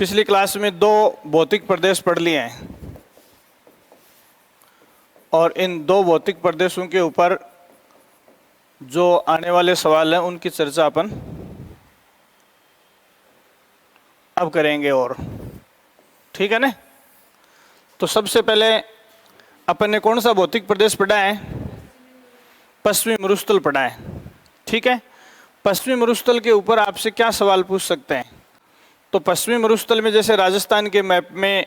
पिछली क्लास में 2 भौतिक प्रदेश पढ़ लिए हैं और इन 2 भौतिक प्रदेशों के ऊपर जो आने वाले सवाल हैं उनकी चर्चा अपन अब करेंगे। और ठीक है ना। तो सबसे पहले अपन ने कौन सा भौतिक प्रदेश पढ़ा है? पश्चिमी मरुस्थल पढ़ा है। ठीक है। पश्चिमी मरुस्थल के ऊपर आपसे क्या सवाल पूछ सकते हैं? तो पश्चिमी मरुस्थल में जैसे राजस्थान के मैप में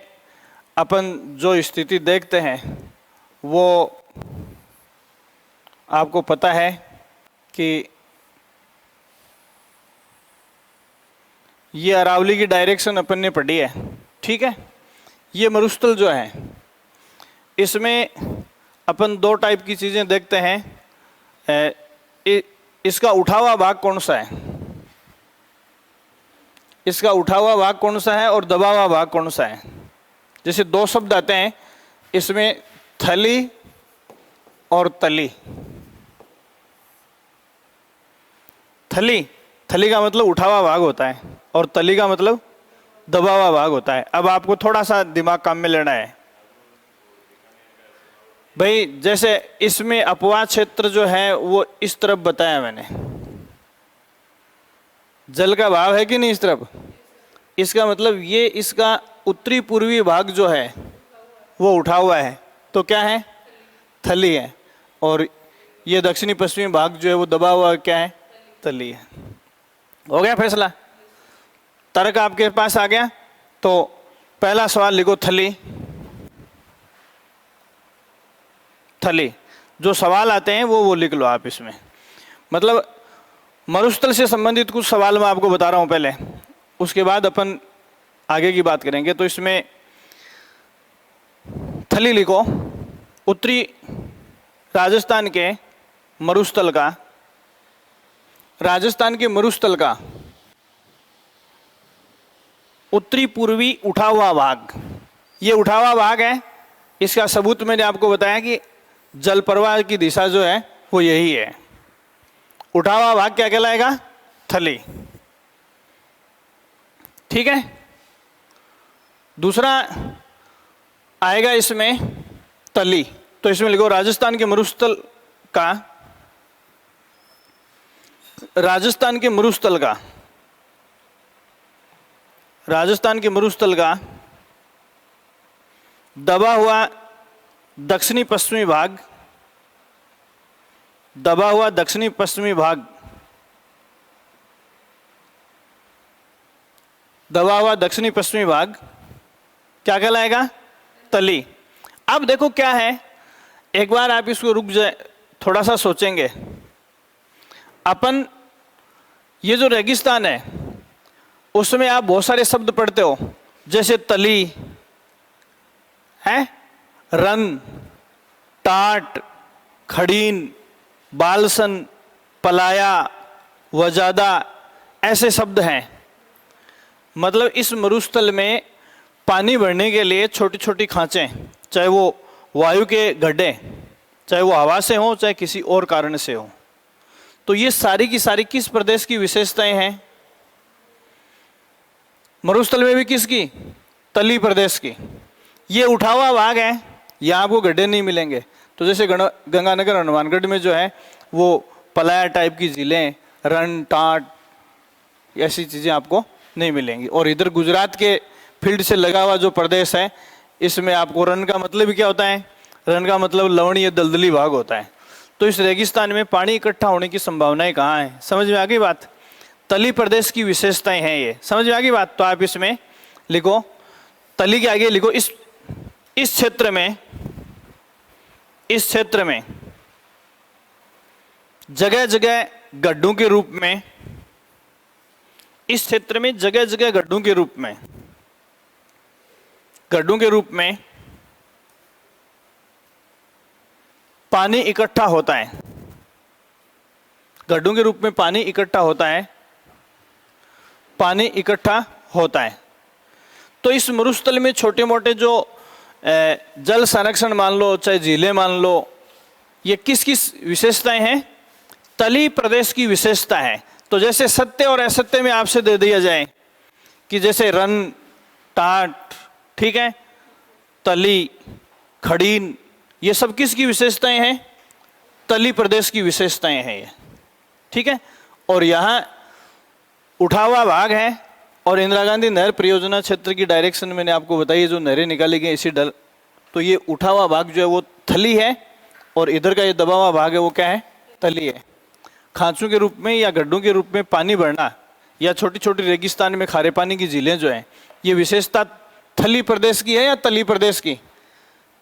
अपन जो स्थिति देखते हैं वो आपको पता है कि ये अरावली की डायरेक्शन अपन ने पढ़ी है। ठीक है। ये मरुस्थल जो है इसमें अपन 2 टाइप की चीज़ें देखते हैं। इसका उठा हुआ भाग कौन सा है? इसका उठा हुआ भाग कौन सा है और दबा हुआ भाग कौन सा है? जैसे 2 शब्द आते हैं इसमें, थली और तली। थली का मतलब उठा हुआ भाग होता है और तली का मतलब दबा हुआ भाग होता है। अब आपको थोड़ा सा दिमाग काम में लेना है भाई। जैसे इसमें अपवाह क्षेत्र जो है वो इस तरफ बताया मैंने, जल का भाव है कि नहीं इस तरफ। इसका मतलब ये इसका उत्तरी पूर्वी भाग जो है वो उठा हुआ है, तो क्या है? थली है। और ये दक्षिणी पश्चिमी भाग जो है वो दबा हुआ क्या है? तली है। हो गया फैसला? तर्क आपके पास आ गया। तो पहला सवाल लिखो, थली। थली जो सवाल आते हैं वो लिख लो आप इसमें। मतलब मरुस्थल से संबंधित कुछ सवाल मैं आपको बता रहा हूं पहले, उसके बाद अपन आगे की बात करेंगे। तो इसमें थली लिखो, उत्तरी राजस्थान के मरुस्थल का, राजस्थान के मरुस्थल का उत्तरी पूर्वी उठा हुआ भाग, ये उठा हुआ भाग है। इसका सबूत मैंने आपको बताया कि जल प्रवाह की दिशा जो है वो यही है। उठा हुआ भाग क्या कहलाएगा? थली। ठीक है। दूसरा आएगा इसमें तली। तो इसमें लिखो राजस्थान के मरुस्थल का, राजस्थान के मरुस्थल का, राजस्थान के मरुस्थल का दबा हुआ दक्षिणी पश्चिमी भाग, दबा हुआ दक्षिणी पश्चिमी भाग, दबा हुआ दक्षिणी पश्चिमी भाग क्या कहलाएगा? तली। अब देखो क्या है, एक बार आप इसको रुक जाए, थोड़ा सा सोचेंगे। अपन ये जो रेगिस्तान है उसमें आप बहुत सारे शब्द पढ़ते हो, जैसे तली है, रन, टाट, खड़ीन, बालसन, पलाया, वजादा, ऐसे शब्द हैं। मतलब इस मरुस्थल में पानी भरने के लिए छोटी छोटी खांचें, चाहे वो वायु के गड्ढे, चाहे वो हवा से हो चाहे किसी और कारण से हो। तो ये सारी की सारी किस प्रदेश की विशेषताएं हैं? मरुस्थल में भी किसकी? तली प्रदेश की। ये उठा हुआ भाग है, यहाँ आपको गड्ढे नहीं मिलेंगे। तो जैसे गंगानगर हनुमानगढ़ में जो है वो पलाया टाइप की झीलें, रन, टाट, ऐसी चीज़ें आपको नहीं मिलेंगी। और इधर गुजरात के फील्ड से लगा हुआ जो प्रदेश है इसमें आपको रन का मतलब क्या होता है? रन का मतलब लवणीय दलदली भाग होता है। तो इस रेगिस्तान में पानी इकट्ठा होने की संभावनाएं कहाँ है? समझ में आ गई बात? तली प्रदेश की विशेषताएं हैं ये। समझ में आ गई बात? तो आप इसमें लिखो, तली के आगे लिखो, इस क्षेत्र में, इस क्षेत्र में जगह जगह गड्ढों के रूप में, इस क्षेत्र में जगह जगह गड्ढों के रूप में, गड्ढों के रूप में पानी इकट्ठा होता है। गड्ढों के रूप में पानी इकट्ठा होता है, पानी इकट्ठा होता है। तो इस मरुस्थल में छोटे मोटे जो जल संरक्षण मान लो, चाहे झीलें मान लो, ये किस किस विशेषताएं हैं? तली प्रदेश की विशेषता है। तो जैसे सत्य और असत्य में आपसे दे दिया जाए कि जैसे रन टाट, ठीक है, तली, खड़ीन, ये सब किसकी विशेषताएं हैं? तली प्रदेश की विशेषताएं हैं ये, ठीक है। और यहाँ उठा हुआ भाग है, और इंदिरा गांधी नहर परियोजना क्षेत्र की डायरेक्शन मैंने आपको बताई, जो नहरें निकाली गई इसी डल, तो ये उठा हुआ भाग जो है वो थली है, और इधर का ये दबा हुआ भाग है वो क्या है? तली है। खांचों के रूप में या गड्ढों के रूप में पानी भरना, या छोटी छोटी रेगिस्तान में खारे पानी की झीलें जो हैं, ये विशेषता थली प्रदेश की है या तली प्रदेश की?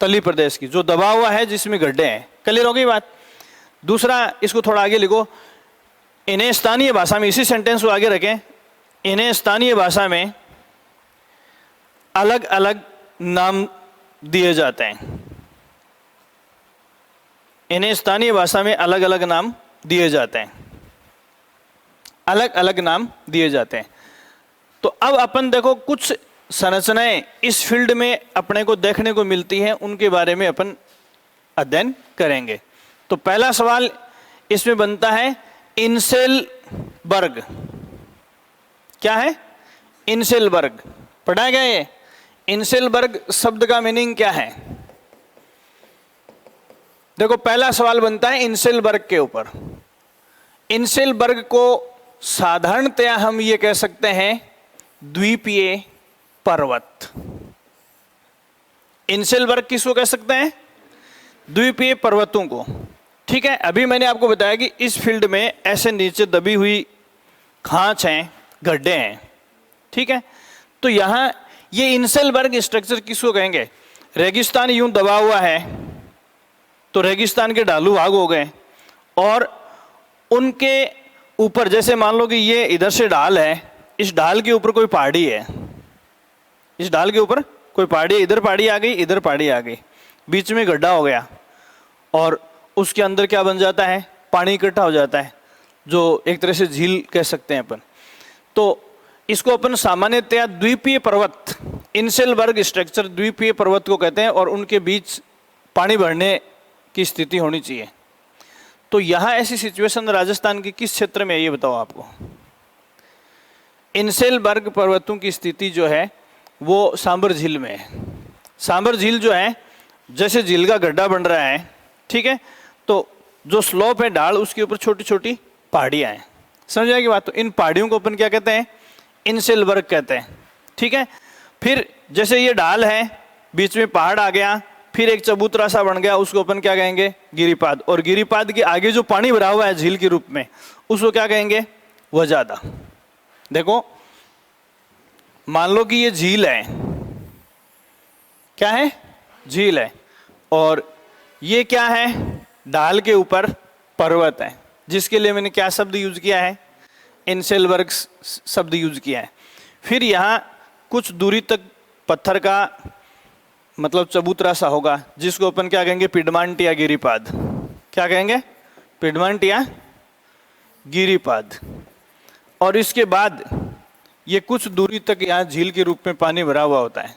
तली प्रदेश की, जो दबा हुआ है जिसमें गड्ढे हैं। क्लियर हो गई बात? दूसरा, इसको थोड़ा आगे लिखो, इन्हें स्थानीय भाषा में, इसी सेंटेंस को आगे रखें, इन्हें स्थानीय भाषा में अलग अलग नाम दिए जाते हैं। इन्हें स्थानीय भाषा में अलग अलग नाम दिए जाते हैं, अलग अलग नाम दिए जाते हैं। तो अब अपन देखो कुछ संरचनाएं इस फील्ड में अपने को देखने को मिलती हैं, उनके बारे में अपन अध्ययन करेंगे। तो पहला सवाल इसमें बनता है, इंसेलबर्ग क्या है? इंसेलबर्ग पढ़ा गया ये? इंसेलबर्ग शब्द का मीनिंग क्या है? देखो पहला सवाल बनता है इंसेलबर्ग के ऊपर। इंसेलबर्ग को साधारणतया हम ये कह सकते हैं द्वीपीय पर्वत। इंसेलबर्ग किसको कह सकते हैं? द्वीपीय पर्वतों को, ठीक है। अभी मैंने आपको बताया कि इस फील्ड में ऐसे नीचे दबी हुई खांच हैं, गड्ढे हैं, ठीक है। तो यहां ये इंसेलबर्ग स्ट्रक्चर किसको कहेंगे? रेगिस्तान यूं दबा हुआ है तो रेगिस्तान के ढालू भाग हो गए, और उनके ऊपर जैसे मान लो कि ये इधर से ढाल है, इस ढाल के ऊपर कोई पहाड़ी है, इस ढाल के ऊपर कोई पहाड़ी है, इधर पहाड़ी आ गई, इधर पहाड़ी आ गई, बीच में गड्ढा हो गया, और उसके अंदर क्या बन जाता है? पानी इकट्ठा हो जाता है, जो एक तरह से झील कह सकते हैं अपन। तो इसको अपन सामान्यतया द्वीपीय पर्वत, इंसेलबर्ग स्ट्रक्चर द्वीपीय पर्वत को कहते हैं, और उनके बीच पानी भरने की स्थिति होनी चाहिए। तो यहाँ ऐसी सिचुएशन राजस्थान के किस क्षेत्र में है ये बताओ आपको? इंसेलबर्ग पर्वतों की स्थिति जो है वो सांबर झील में है। सांबर झील जो है, जैसे झील का गड्ढा बन रहा है, ठीक है, तो जो स्लोप है ढाल, उसके ऊपर छोटी छोटी पहाड़ियाँ हैं। समझ आएगी बात? तो इन पहाड़ियों को अपन क्या कहते हैं? इंसेलबर्ग कहते हैं, ठीक है। फिर जैसे ये ढाल है, बीच में पहाड़ आ गया, फिर एक चबूतरा सा बन गया, उसको अपन क्या कहेंगे? गिरिपाद। और गिरिपाद के आगे जो पानी भरा हुआ है झील के रूप में, उसको क्या कहेंगे? वजादा। देखो मान लो कि ये झील है, क्या है? झील है, और ये क्या है? ढाल के ऊपर पर्वत है, जिसके लिए मैंने क्या शब्द यूज किया है? इंसेलबर्ग शब्द यूज किया है। फिर यहाँ कुछ दूरी तक पत्थर का मतलब चबूतरा सा होगा, जिसको अपन क्या कहेंगे? पिडमांट या गिरिपाद। क्या कहेंगे? पिडमांट या गिरिपाद। और इसके बाद ये कुछ दूरी तक यहाँ झील के रूप में पानी भरा हुआ होता है,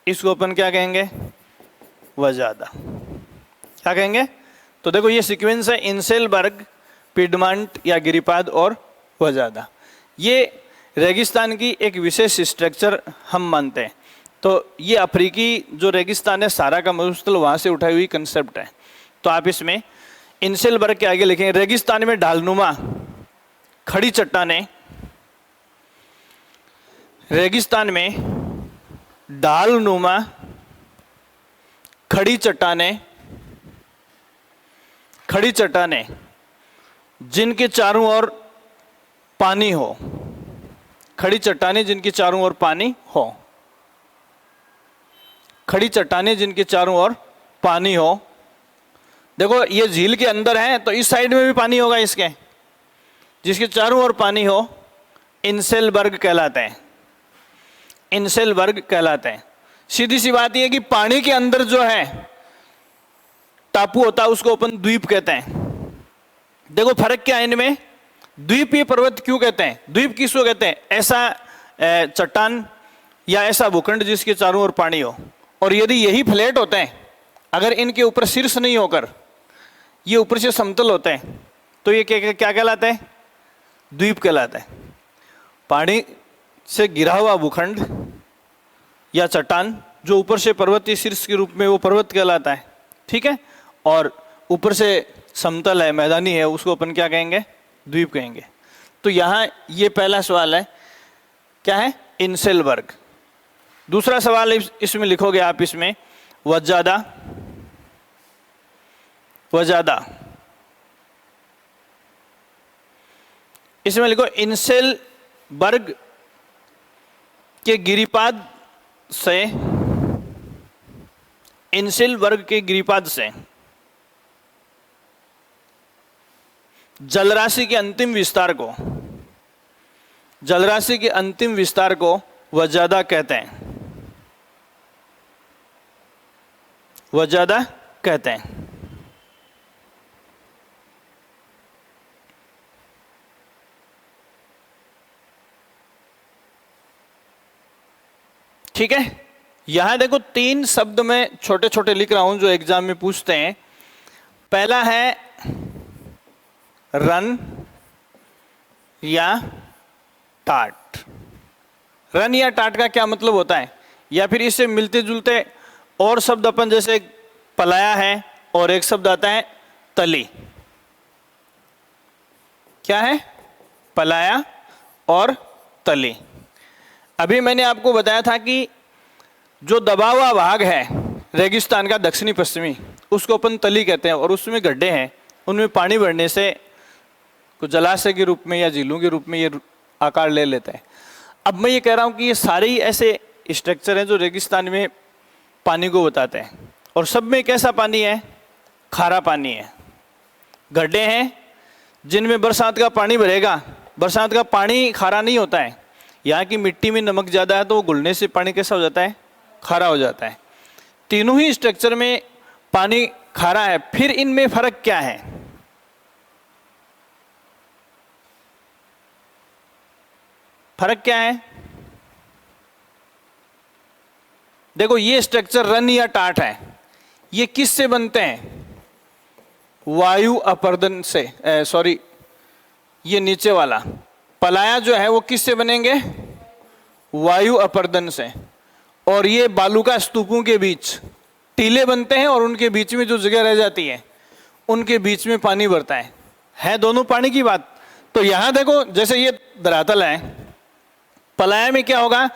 इसको अपन क्या कहेंगे? वजादा। क्या कहेंगे? तो देखो ये सीक्वेंस है, इंसेलबर्ग, पिडमांट या गिरिपाद और वजादा। ये रेगिस्तान की एक विशेष स्ट्रक्चर हम मानते हैं। तो ये अफ्रीकी जो रेगिस्तान है, सारा का मरुस्थल, वहाँ से उठाई हुई कंसेप्ट है। तो आप इसमें इंसेलबर्ग के आगे लिखेंगे, रेगिस्तान में ढालनुमा खड़ी चट्टानें, रेगिस्तान में ढालनुमा खड़ी चट्टानें, खड़ी चट्टानें जिनके चारों ओर पानी हो, खड़ी चट्टानें जिनके चारों ओर पानी हो, खड़ी चट्टानें जिनके चारों ओर पानी हो। देखो ये झील के अंदर है, तो इस साइड में भी पानी होगा इसके, जिसके चारों ओर पानी हो, इंसेलबर्ग कहलाते हैं। इंसेलबर्ग कहलाते हैं। सीधी सी बात यह है कि पानी के अंदर जो है टापू होता है, उसको अपन द्वीप कहते हैं। देखो फर्क क्या है इनमें? द्वीपीय पर्वत क्यों कहते हैं? द्वीप किसको कहते हैं? ऐसा चट्टान या ऐसा भूखंड जिसके चारों ओर पानी हो। और यदि यही फ्लैट होते हैं, अगर इनके ऊपर शीर्ष नहीं होकर ये ऊपर से समतल होते हैं, तो ये क्या कहलाता है? द्वीप कहलाता है। पानी से गिरा हुआ भूखंड या चट्टान, जो ऊपर से पर्वतीय शीर्ष के रूप में वो पर्वत कहलाता है, ठीक है, और ऊपर से समतल है, मैदानी है, उसको अपन क्या कहेंगे, द्वीप कहेंगे। तो यहाँ ये पहला सवाल है, क्या है, इंसेलबर्ग। दूसरा सवाल इसमें लिखोगे आप, इसमें वज्जादा, वजादा, इसमें लिखो इंसेलबर्ग के गिरिपाद से, इंसेलबर्ग के गिरिपाद से जलराशि के अंतिम विस्तार को, जलराशि के अंतिम विस्तार को वजादा कहते हैं, वजादा कहते हैं। ठीक है, यहां देखो 3 शब्द में छोटे छोटे लिख रहा हूं जो एग्जाम में पूछते हैं। पहला है रन या टाट। रन या टाट का क्या मतलब होता है, या फिर इससे मिलते जुलते और शब्द अपन, जैसे पलाया है और एक शब्द आता है तली। क्या है, पलाया और तली। अभी मैंने आपको बताया था कि जो दबा हुआ भाग है रेगिस्तान का दक्षिणी पश्चिमी, उसको अपन तली कहते हैं, और उसमें गड्ढे हैं, उनमें पानी भरने से कुछ जलाशय के रूप में या झीलों के रूप में ये आकार ले लेता है। अब मैं ये कह रहा हूँ कि ये सारे ही ऐसे स्ट्रक्चर हैं जो रेगिस्तान में पानी को बताते हैं, और सब में कैसा पानी है, खारा पानी है। गड्ढे हैं जिनमें बरसात का पानी भरेगा, बरसात का पानी खारा नहीं होता है, यहाँ की मिट्टी में नमक ज़्यादा है तो वो घुलने से पानी कैसा हो जाता है, खारा हो जाता है। तीनों ही स्ट्रक्चर में पानी खारा है। फिर इनमें फर्क क्या है, फर्क क्या है, देखो ये स्ट्रक्चर रन या टाट है, ये किस से बनते हैं, वायु अपर्दन से, सॉरी ये नीचे वाला पलाया जो है वो किस से बनेंगे, वायु अपर्दन से। और ये बालू का स्तूपों के बीच टीले बनते हैं, और उनके बीच में जो जगह रह जाती है उनके बीच में पानी भरता है दोनों पानी की बात। तो यहां देखो, जैसे ये धरातल है, पलाया में क्या होगा,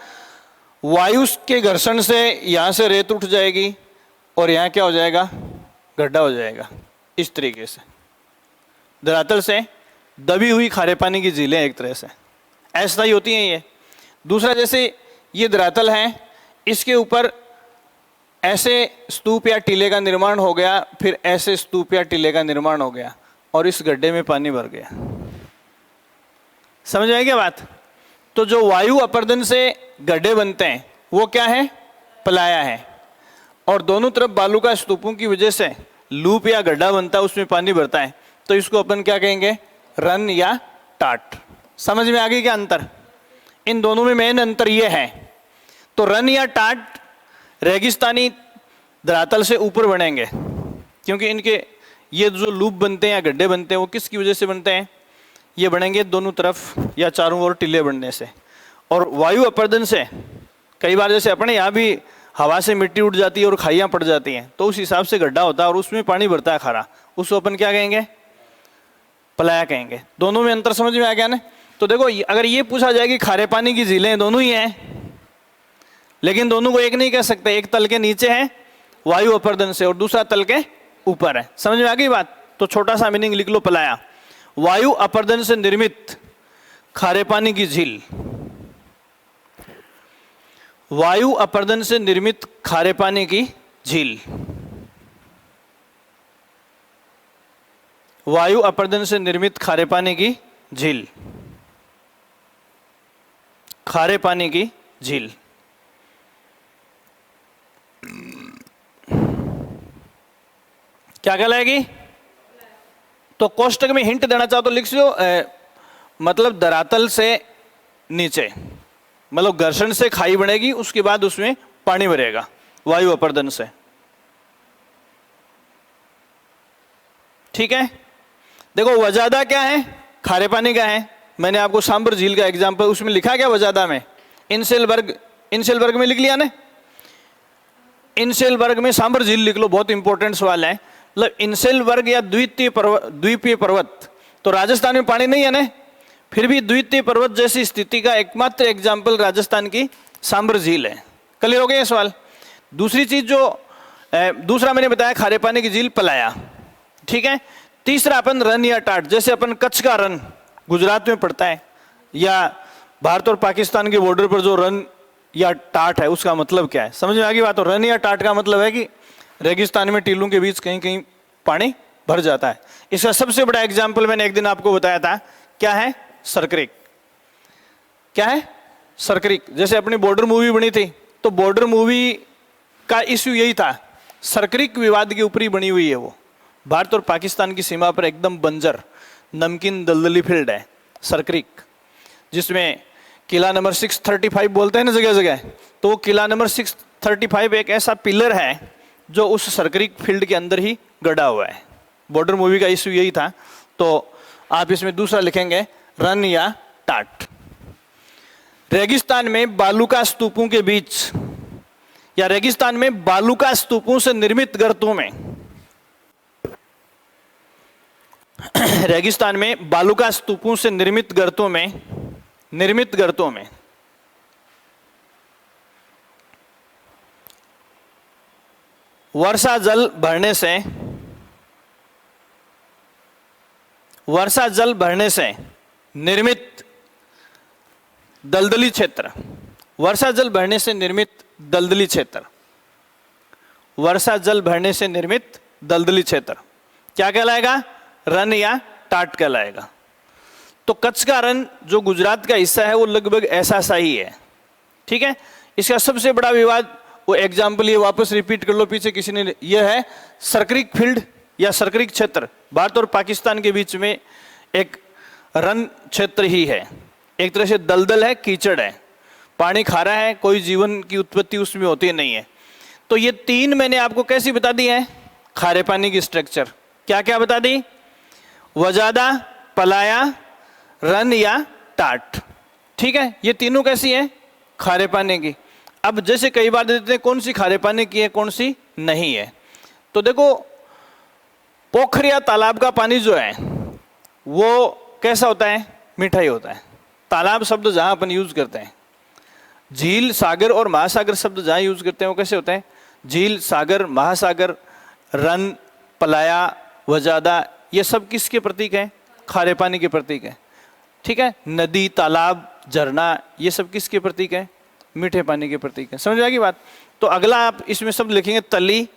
वायु के घर्षण से यहां से रेत उठ जाएगी और यहां क्या हो जाएगा, गड्ढा हो जाएगा। इस तरीके से धरातल से दबी हुई खारे पानी की झीलें एक तरह से ऐसा ही होती हैं ये। दूसरा, जैसे ये धरातल है, इसके ऊपर ऐसे स्तूप या टीले का निर्माण हो गया, फिर ऐसे स्तूप या टीले का निर्माण हो गया, और इस गड्ढे में पानी भर गया। समझ में आई क्या बात। तो जो वायु अपर्दन से गड्ढे बनते हैं वो क्या है, पलाया है, और दोनों तरफ बालू का स्तूपों की वजह से लूप या गड्ढा बनता है, उसमें पानी भरता है, तो इसको अपन क्या कहेंगे, रन या टाट। समझ में आ गई क्या अंतर, इन दोनों में मेन अंतर ये है। तो रन या टाट रेगिस्तानी धरातल से ऊपर बनेंगे, क्योंकि इनके ये जो लूप बनते हैं या गड्ढे बनते हैं वो किसकी वजह से बनते हैं, ये बनेंगे दोनों तरफ या चारों ओर टीले बनने से। और वायु अपर्दन से कई बार जैसे अपने यहाँ भी हवा से मिट्टी उड़ जाती है और खाइयाँ पड़ जाती हैं, तो उस हिसाब से गड्ढा होता है और उसमें पानी भरता है खारा, उसको अपन क्या कहेंगे, पलाया कहेंगे। दोनों में अंतर समझ में आ गया ना। तो देखो, अगर ये पूछा जाए कि खारे पानी की झीलें दोनों ही हैं, लेकिन दोनों को एक नहीं कह सकते, एक तल के नीचे है वायु अपर्दन से और दूसरा तल के ऊपर है। समझ में आ गई बात। तो छोटा सा मीनिंग लिख लो, पलाया वायु अपर्दन से निर्मित खारे पानी की झील, वायु अपर्दन से निर्मित खारे पानी की झील, वायु अपर्दन से निर्मित खारे पानी की झील, खारे पानी की झील। क्या कहलाएगी। तो कोष्टक में हिंट देना चाहो तो लिख लो, मतलब धरातल से नीचे, मतलब घर्षण से खाई बनेगी, उसके बाद उसमें पानी भरेगा वायु अपर्दन से। ठीक है। देखो वजादा क्या है, खारे पानी का है। मैंने आपको सांबर झील का एग्जांपल उसमें लिखा क्या, वजादा में इंसेलबर्ग, इंसेलबर्ग में लिख लिया ने, इनसेल वर्ग में सांबर झील लिख लो, बहुत इंपॉर्टेंट सवाल है। मतलब इनसेल वर्ग या द्वीपीय पर्वत, तो राजस्थान में पानी नहीं है ना, फिर भी द्वीपीय पर्वत जैसी स्थिति का एकमात्र एग्जाम्पल राजस्थान की सांबर झील है। क्लियर हो गया ये सवाल। दूसरी चीज जो दूसरा मैंने बताया खारे पानी की झील पलाया, ठीक है। तीसरा अपन रन या टाट, जैसे अपन कच्छ का रन गुजरात में पड़ता है, या भारत और पाकिस्तान के बॉर्डर पर जो रन या टाट है, उसका मतलब क्या है, समझ में आ गई बात। तो रन या टाट का मतलब है कि रेगिस्तान में टीलों के बीच कहीं कहीं पानी भर जाता है। इसका सबसे बड़ा एग्जाम्पल मैंने एक दिन आपको बताया था, क्या है, सरक्रिक। क्या है, सरक्रिक। जैसे अपनी बॉर्डर मूवी बनी थी, तो बॉर्डर मूवी का इश्यू यही था, सरक्रिक विवाद के ऊपर ही बनी हुई है। वो भारत और पाकिस्तान की सीमा पर एकदम बंजर नमकीन दलदली फील्ड है सरक्रिक, जिसमें किला नंबर 635 बोलते हैं ना जगह जगह, तो किला नंबर 635 एक ऐसा पिलर है जो उस सरक्रिक फील्ड के अंदर ही गड़ा हुआ है। बॉर्डर मूवी का इश्यू यही था, तो आप इसमें दूसरा लिखेंगे रन या टाट। रेगिस्तान में बालूका स्तूपों के बीच, या रेगिस्तान में बालूका स्तूपों से निर्मित गर्तों में, रेगिस्तान में बालूका स्तूपों से निर्मित गर्तों में वर्षा जल भरने से निर्मित दलदली क्षेत्र, वर्षा जल भरने से निर्मित दलदली क्षेत्र, वर्षा जल भरने से निर्मित दलदली क्षेत्र क्या कहलाएगा, रन या टाट कहलाएगा। तो कच्छ का रन जो गुजरात का हिस्सा है वो लगभग ऐसा सा ही है, ठीक है। इसका सबसे बड़ा विवाद, वो एग्जाम्पल ये वापस रिपीट कर लो पीछे किसी ने, यह है सरक्रिक फील्ड या सरक्रिक क्षेत्र। भारत और पाकिस्तान के बीच में एक रन क्षेत्र ही है, एक तरह से दलदल है, कीचड़ है, पानी खारा है, कोई जीवन की उत्पत्ति उसमें होती नहीं है। तो ये तीन मैंने आपको कैसी बता दी है, खारे पानी की स्ट्रक्चर क्या क्या बता दी, वजादा, पलाया, रन या टाट, ठीक है। ये तीनों कैसी है, खारे पानी की। अब जैसे कई बार देते हैं कौन सी खारे पानी की है कौन सी नहीं है, तो देखो पोखर या तालाब का पानी जो है वो कैसा होता है, मीठा ही होता है। तालाब शब्द जहां अपन यूज करते हैं, झील, सागर और महासागर शब्द जहां यूज करते हैं वो कैसे होते हैं, झील, सागर, महासागर, रन, पलाया, वजादा, ये सब किसके प्रतीक हैं, खारे पानी के प्रतीक है, ठीक है। नदी, तालाब, झरना, ये सब किसके प्रतीक है, मीठे पानी के प्रतीक है। समझ आएगी बात। तो अगला आप इसमें सब लिखेंगे तली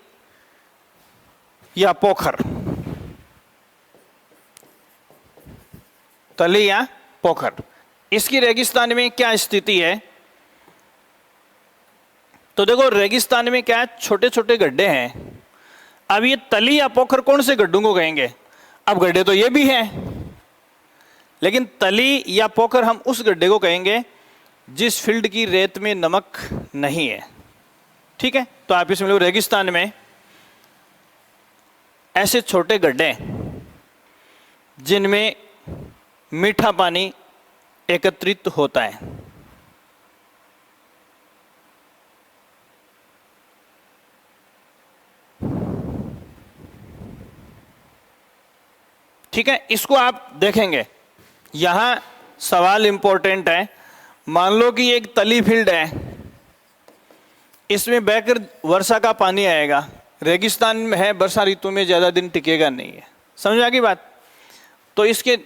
या पोखर, तली या पोखर। इसकी रेगिस्तान में क्या स्थिति है, तो देखो रेगिस्तान में क्या है, छोटे छोटे गड्ढे हैं। अब ये तली या पोखर कौन से गड्ढों को कहेंगे, अब गड्ढे तो ये भी हैं, लेकिन तली या पोखर हम उस गड्ढे को कहेंगे जिस फील्ड की रेत में नमक नहीं है, ठीक है। तो आप इसमें लोग रेगिस्तान में ऐसे छोटे गड्ढे जिनमें मीठा पानी एकत्रित होता है, ठीक है। इसको आप देखेंगे, यहां सवाल इंपॉर्टेंट है। मान लो कि एक तली फील्ड है, इसमें बहकर वर्षा का पानी आएगा, रेगिस्तान में है, वर्षा ऋतु में ज्यादा दिन टिकेगा नहीं है, समझ आ गई बात। तो इसके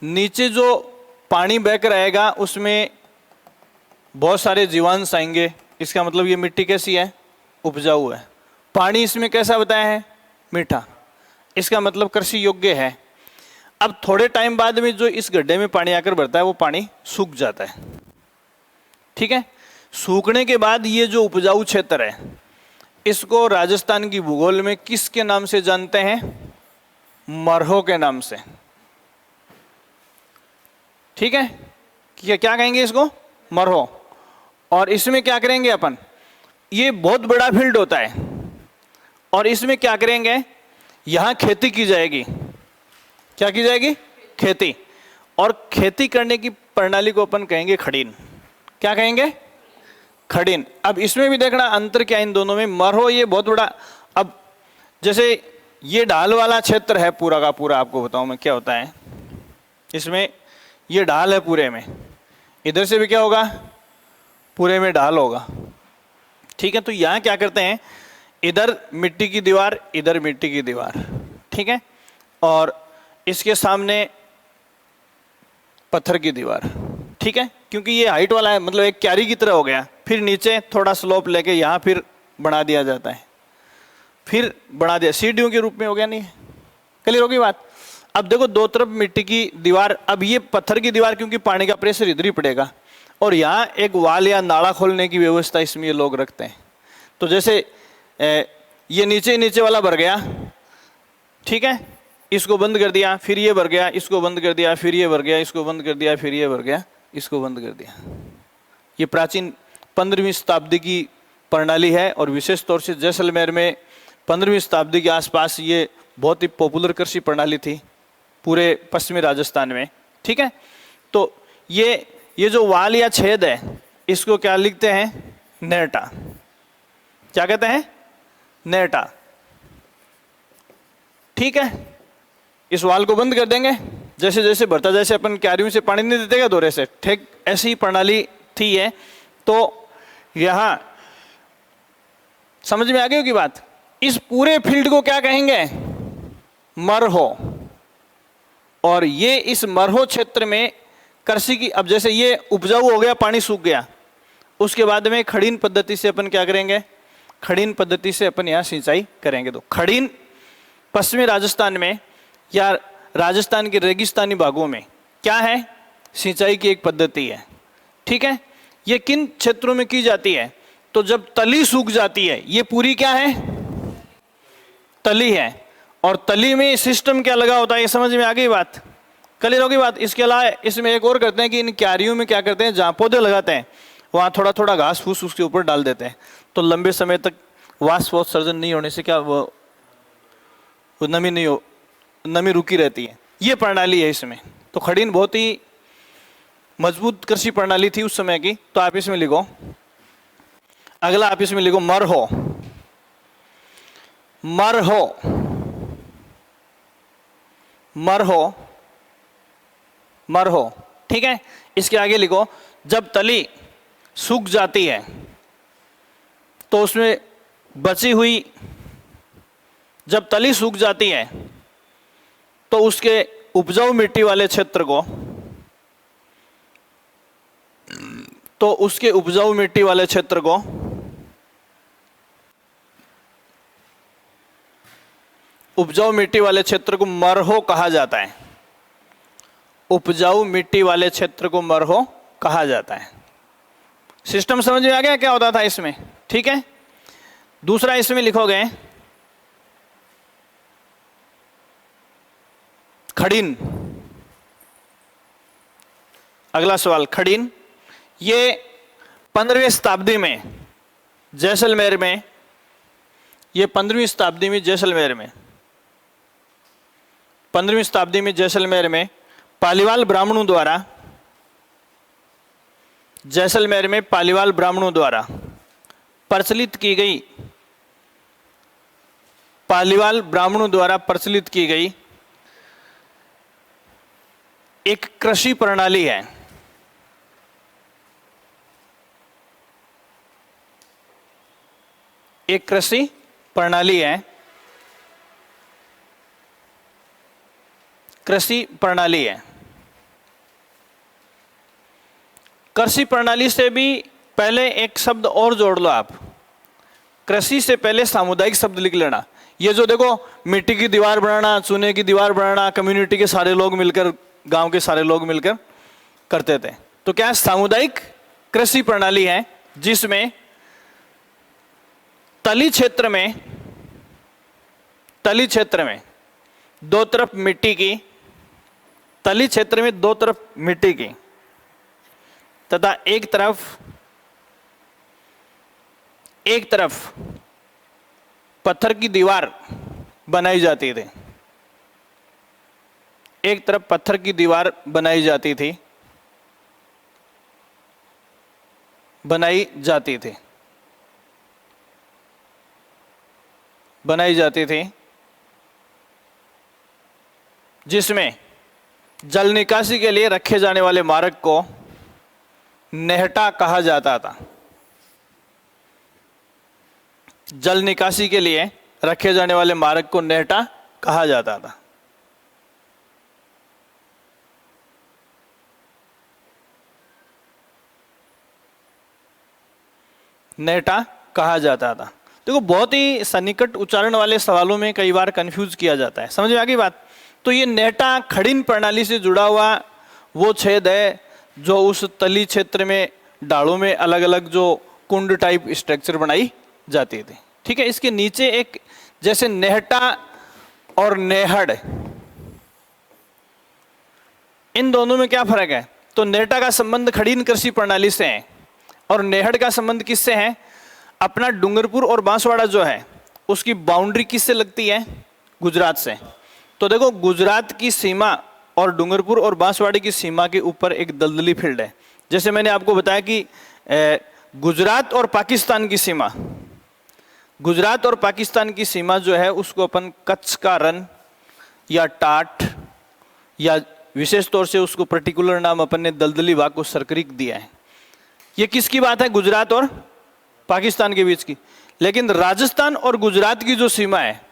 नीचे जो पानी बहकर आएगा उसमें बहुत सारे जीवांश आएंगे, इसका मतलब ये मिट्टी कैसी है, उपजाऊ है। पानी इसमें कैसा बताया है, मीठा, इसका मतलब कृषि योग्य है। अब थोड़े टाइम बाद में जो इस गड्ढे में पानी आकर भरता है वो पानी सूख जाता है, ठीक है। सूखने के बाद ये जो उपजाऊ क्षेत्र है इसको राजस्थान की भूगोल में किसके नाम से जानते हैं, मरहो के नाम से, ठीक है। क्या कहेंगे इसको, मरहो। और इसमें क्या करेंगे अपन, ये बहुत बड़ा फील्ड होता है और इसमें क्या करेंगे, यहां खेती की जाएगी। क्या की जाएगी, खेती। और खेती करने की प्रणाली को अपन कहेंगे खड़ीन। क्या कहेंगे, खड़ीन। अब इसमें भी देखना अंतर क्या इन दोनों में। मरहो ये बहुत बड़ा, अब जैसे ये ढाल वाला क्षेत्र है पूरा का पूरा, आपको बताऊं मैं क्या होता है इसमें। ये ढाल है पूरे में, इधर से भी क्या होगा, पूरे में ढाल होगा, ठीक है। तो यहां क्या करते हैं, इधर मिट्टी की दीवार, इधर मिट्टी की दीवार, ठीक है, और इसके सामने पत्थर की दीवार, ठीक है, क्योंकि ये हाइट वाला है, मतलब एक क्यारी की तरह हो गया। फिर नीचे थोड़ा स्लोप लेके यहां फिर बना दिया जाता है, फिर बना दिया, सीढ़ियों के रूप में हो गया। नहीं क्लियर होगी बात। अब देखो दो तरफ मिट्टी की दीवार, अब ये पत्थर की दीवार क्योंकि पानी का प्रेशर इधर ही पड़ेगा, और यहाँ एक वाल या नाला खोलने की व्यवस्था इसमें ये लोग रखते हैं। तो जैसे ये नीचे नीचे वाला भर गया, ठीक है, इसको बंद कर दिया, फिर ये भर गया, इसको बंद कर दिया, फिर ये भर गया, इसको बंद कर दिया, फिर ये भर गया, इसको बंद कर दिया। ये प्राचीन 15वीं शताब्दी की प्रणाली है, और विशेष तौर से जैसलमेर में 15वीं शताब्दी के आसपास ये बहुत ही पॉपुलर कृषि प्रणाली थी पूरे पश्चिमी राजस्थान में, ठीक है। तो ये जो वाल या छेद है इसको क्या लिखते हैं, नेटा। क्या कहते हैं, नेटा, ठीक है। इस वाल को बंद कर देंगे, जैसे जैसे भरता, जैसे अपन क्यारियों से पानी नहीं देते क्या दोरे से, ठीक ऐसी प्रणाली थी है। तो यहां समझ में आ गई होगी बात। इस पूरे फील्ड को क्या कहेंगे, मरहो। और ये इस मरहो क्षेत्र में कृषि की, अब जैसे ये उपजाऊ हो गया, पानी सूख गया, उसके बाद में खड़ीन पद्धति से अपन क्या करेंगे, खड़ीन पद्धति से अपन यहां सिंचाई करेंगे। तो खड़ीन पश्चिमी राजस्थान में या राजस्थान के रेगिस्तानी भागों में क्या है, सिंचाई की एक पद्धति है, ठीक है। ये किन क्षेत्रों में की जाती है, तो जब तली सूख जाती है, ये पूरी क्या है, तली है, और तली में सिस्टम क्या लगा होता है, ये समझ में आ गई बात, क्लियर हो गई बात। इसके अलावा इसमें एक और करते हैं कि इन क्यारियों में क्या करते हैं, जहां पौधे लगाते हैं वहां थोड़ा थोड़ा घास फूस उसके ऊपर डाल देते हैं, तो लंबे समय तक वाष्पोत्सर्जन नहीं होने से क्या वो नमी नहीं हो, नमी रुकी रहती है। ये प्रणाली है इसमें। तो खड़ीन बहुत ही मजबूत कृषि प्रणाली थी उस समय की। तो आप इसमें लिखो, अगला आप इसमें लिखो मरहो। मरहो, मरहो, मरहो, ठीक है। इसके आगे लिखो, जब तली सूख जाती है तो उसमें बची हुई, जब तली सूख जाती है तो उसके उपजाऊ मिट्टी वाले क्षेत्र को, तो उसके उपजाऊ मिट्टी वाले क्षेत्र को उपजाऊ मिट्टी वाले क्षेत्र को मरहो कहा जाता है। उपजाऊ मिट्टी वाले क्षेत्र को मरहो कहा जाता है। सिस्टम समझ में आ गया क्या होता था इसमें, ठीक है। दूसरा इसमें लिखोगे खड़ीन। अगला सवाल, खड़ीन। ये 15वीं शताब्दी में जैसलमेर में, ये 15वीं शताब्दी में जैसलमेर में, 15वीं शताब्दी में जैसलमेर में पालीवाल ब्राह्मणों द्वारा, जैसलमेर में पालीवाल ब्राह्मणों द्वारा प्रचलित की गई, पालीवाल ब्राह्मणों द्वारा प्रचलित की गई एक कृषि प्रणाली है। एक कृषि प्रणाली है, कृषि प्रणाली है। कृषि प्रणाली से भी पहले एक शब्द और जोड़ लो आप। कृषि से पहले सामुदायिक शब्द लिख लेना। ये जो देखो मिट्टी की दीवार बनाना, चूने की दीवार बनाना, कम्युनिटी के सारे लोग मिलकर, गांव के सारे लोग मिलकर करते थे। तो क्या सामुदायिक कृषि प्रणाली है जिसमें तली क्षेत्र में, तली क्षेत्र में दो तरफ मिट्टी की, तली क्षेत्र में दो तरफ मिट्टी की तथा एक तरफ पत्थर की दीवार बनाई जाती थी। एक तरफ पत्थर की दीवार बनाई जाती थी, बनाई जाती थी, जिसमें जल निकासी के लिए रखे जाने वाले मार्ग को नेहटा कहा जाता था। जल निकासी के लिए रखे जाने वाले मार्ग को नेहटा कहा जाता था। नेहटा कहा जाता था। देखो, बहुत ही सन्निकट उच्चारण वाले सवालों में कई बार कंफ्यूज किया जाता है। समझ में आ गई बात? तो ये नेहटा खड़ीन प्रणाली से जुड़ा हुआ वो छेद है जो उस तली क्षेत्र में डालों में अलग अलग जो कुंड टाइप स्ट्रक्चर बनाई जाती थी। ठीक है, इसके नीचे एक जैसे नेहटा और नेहड़, इन दोनों में क्या फर्क है? तो नेहटा का संबंध खड़ीन कृषि प्रणाली से है और नेहड़ का संबंध किससे है? अपना डूंगरपुर और बांसवाड़ा जो है उसकी बाउंड्री किससे लगती है? गुजरात से। तो देखो, गुजरात की सीमा और डूंगरपुर और बांसवाड़ा की सीमा के ऊपर एक दलदली फील्ड है। जैसे मैंने आपको बताया कि गुजरात और पाकिस्तान की सीमा, गुजरात और पाकिस्तान की सीमा जो है उसको अपन कच्छ का रन या टाट या विशेष तौर से उसको पर्टिकुलर नाम अपन ने दलदली वाग को सरक्रीक दिया है। ये किसकी बात है? गुजरात और पाकिस्तान के बीच की। लेकिन राजस्थान और गुजरात की जो सीमा है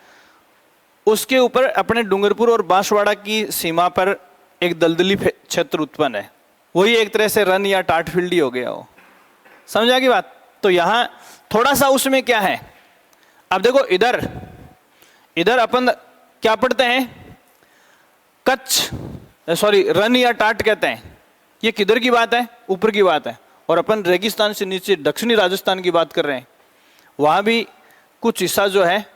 उसके ऊपर अपने डूंगरपुर और बांसवाड़ा की सीमा पर एक दलदली क्षेत्र उत्पन्न है। वही एक तरह से रन या टाट फील्ड ही हो गया हो। समझ आ गई बात? तो यहां थोड़ा सा उसमें क्या है, अब देखो, इधर अपन क्या पढ़ते हैं? रन या टाट कहते हैं। ये किधर की बात है? ऊपर की बात है। और अपन रेगिस्तान से नीचे दक्षिणी राजस्थान की बात कर रहे हैं, वहां भी कुछ हिस्सा जो है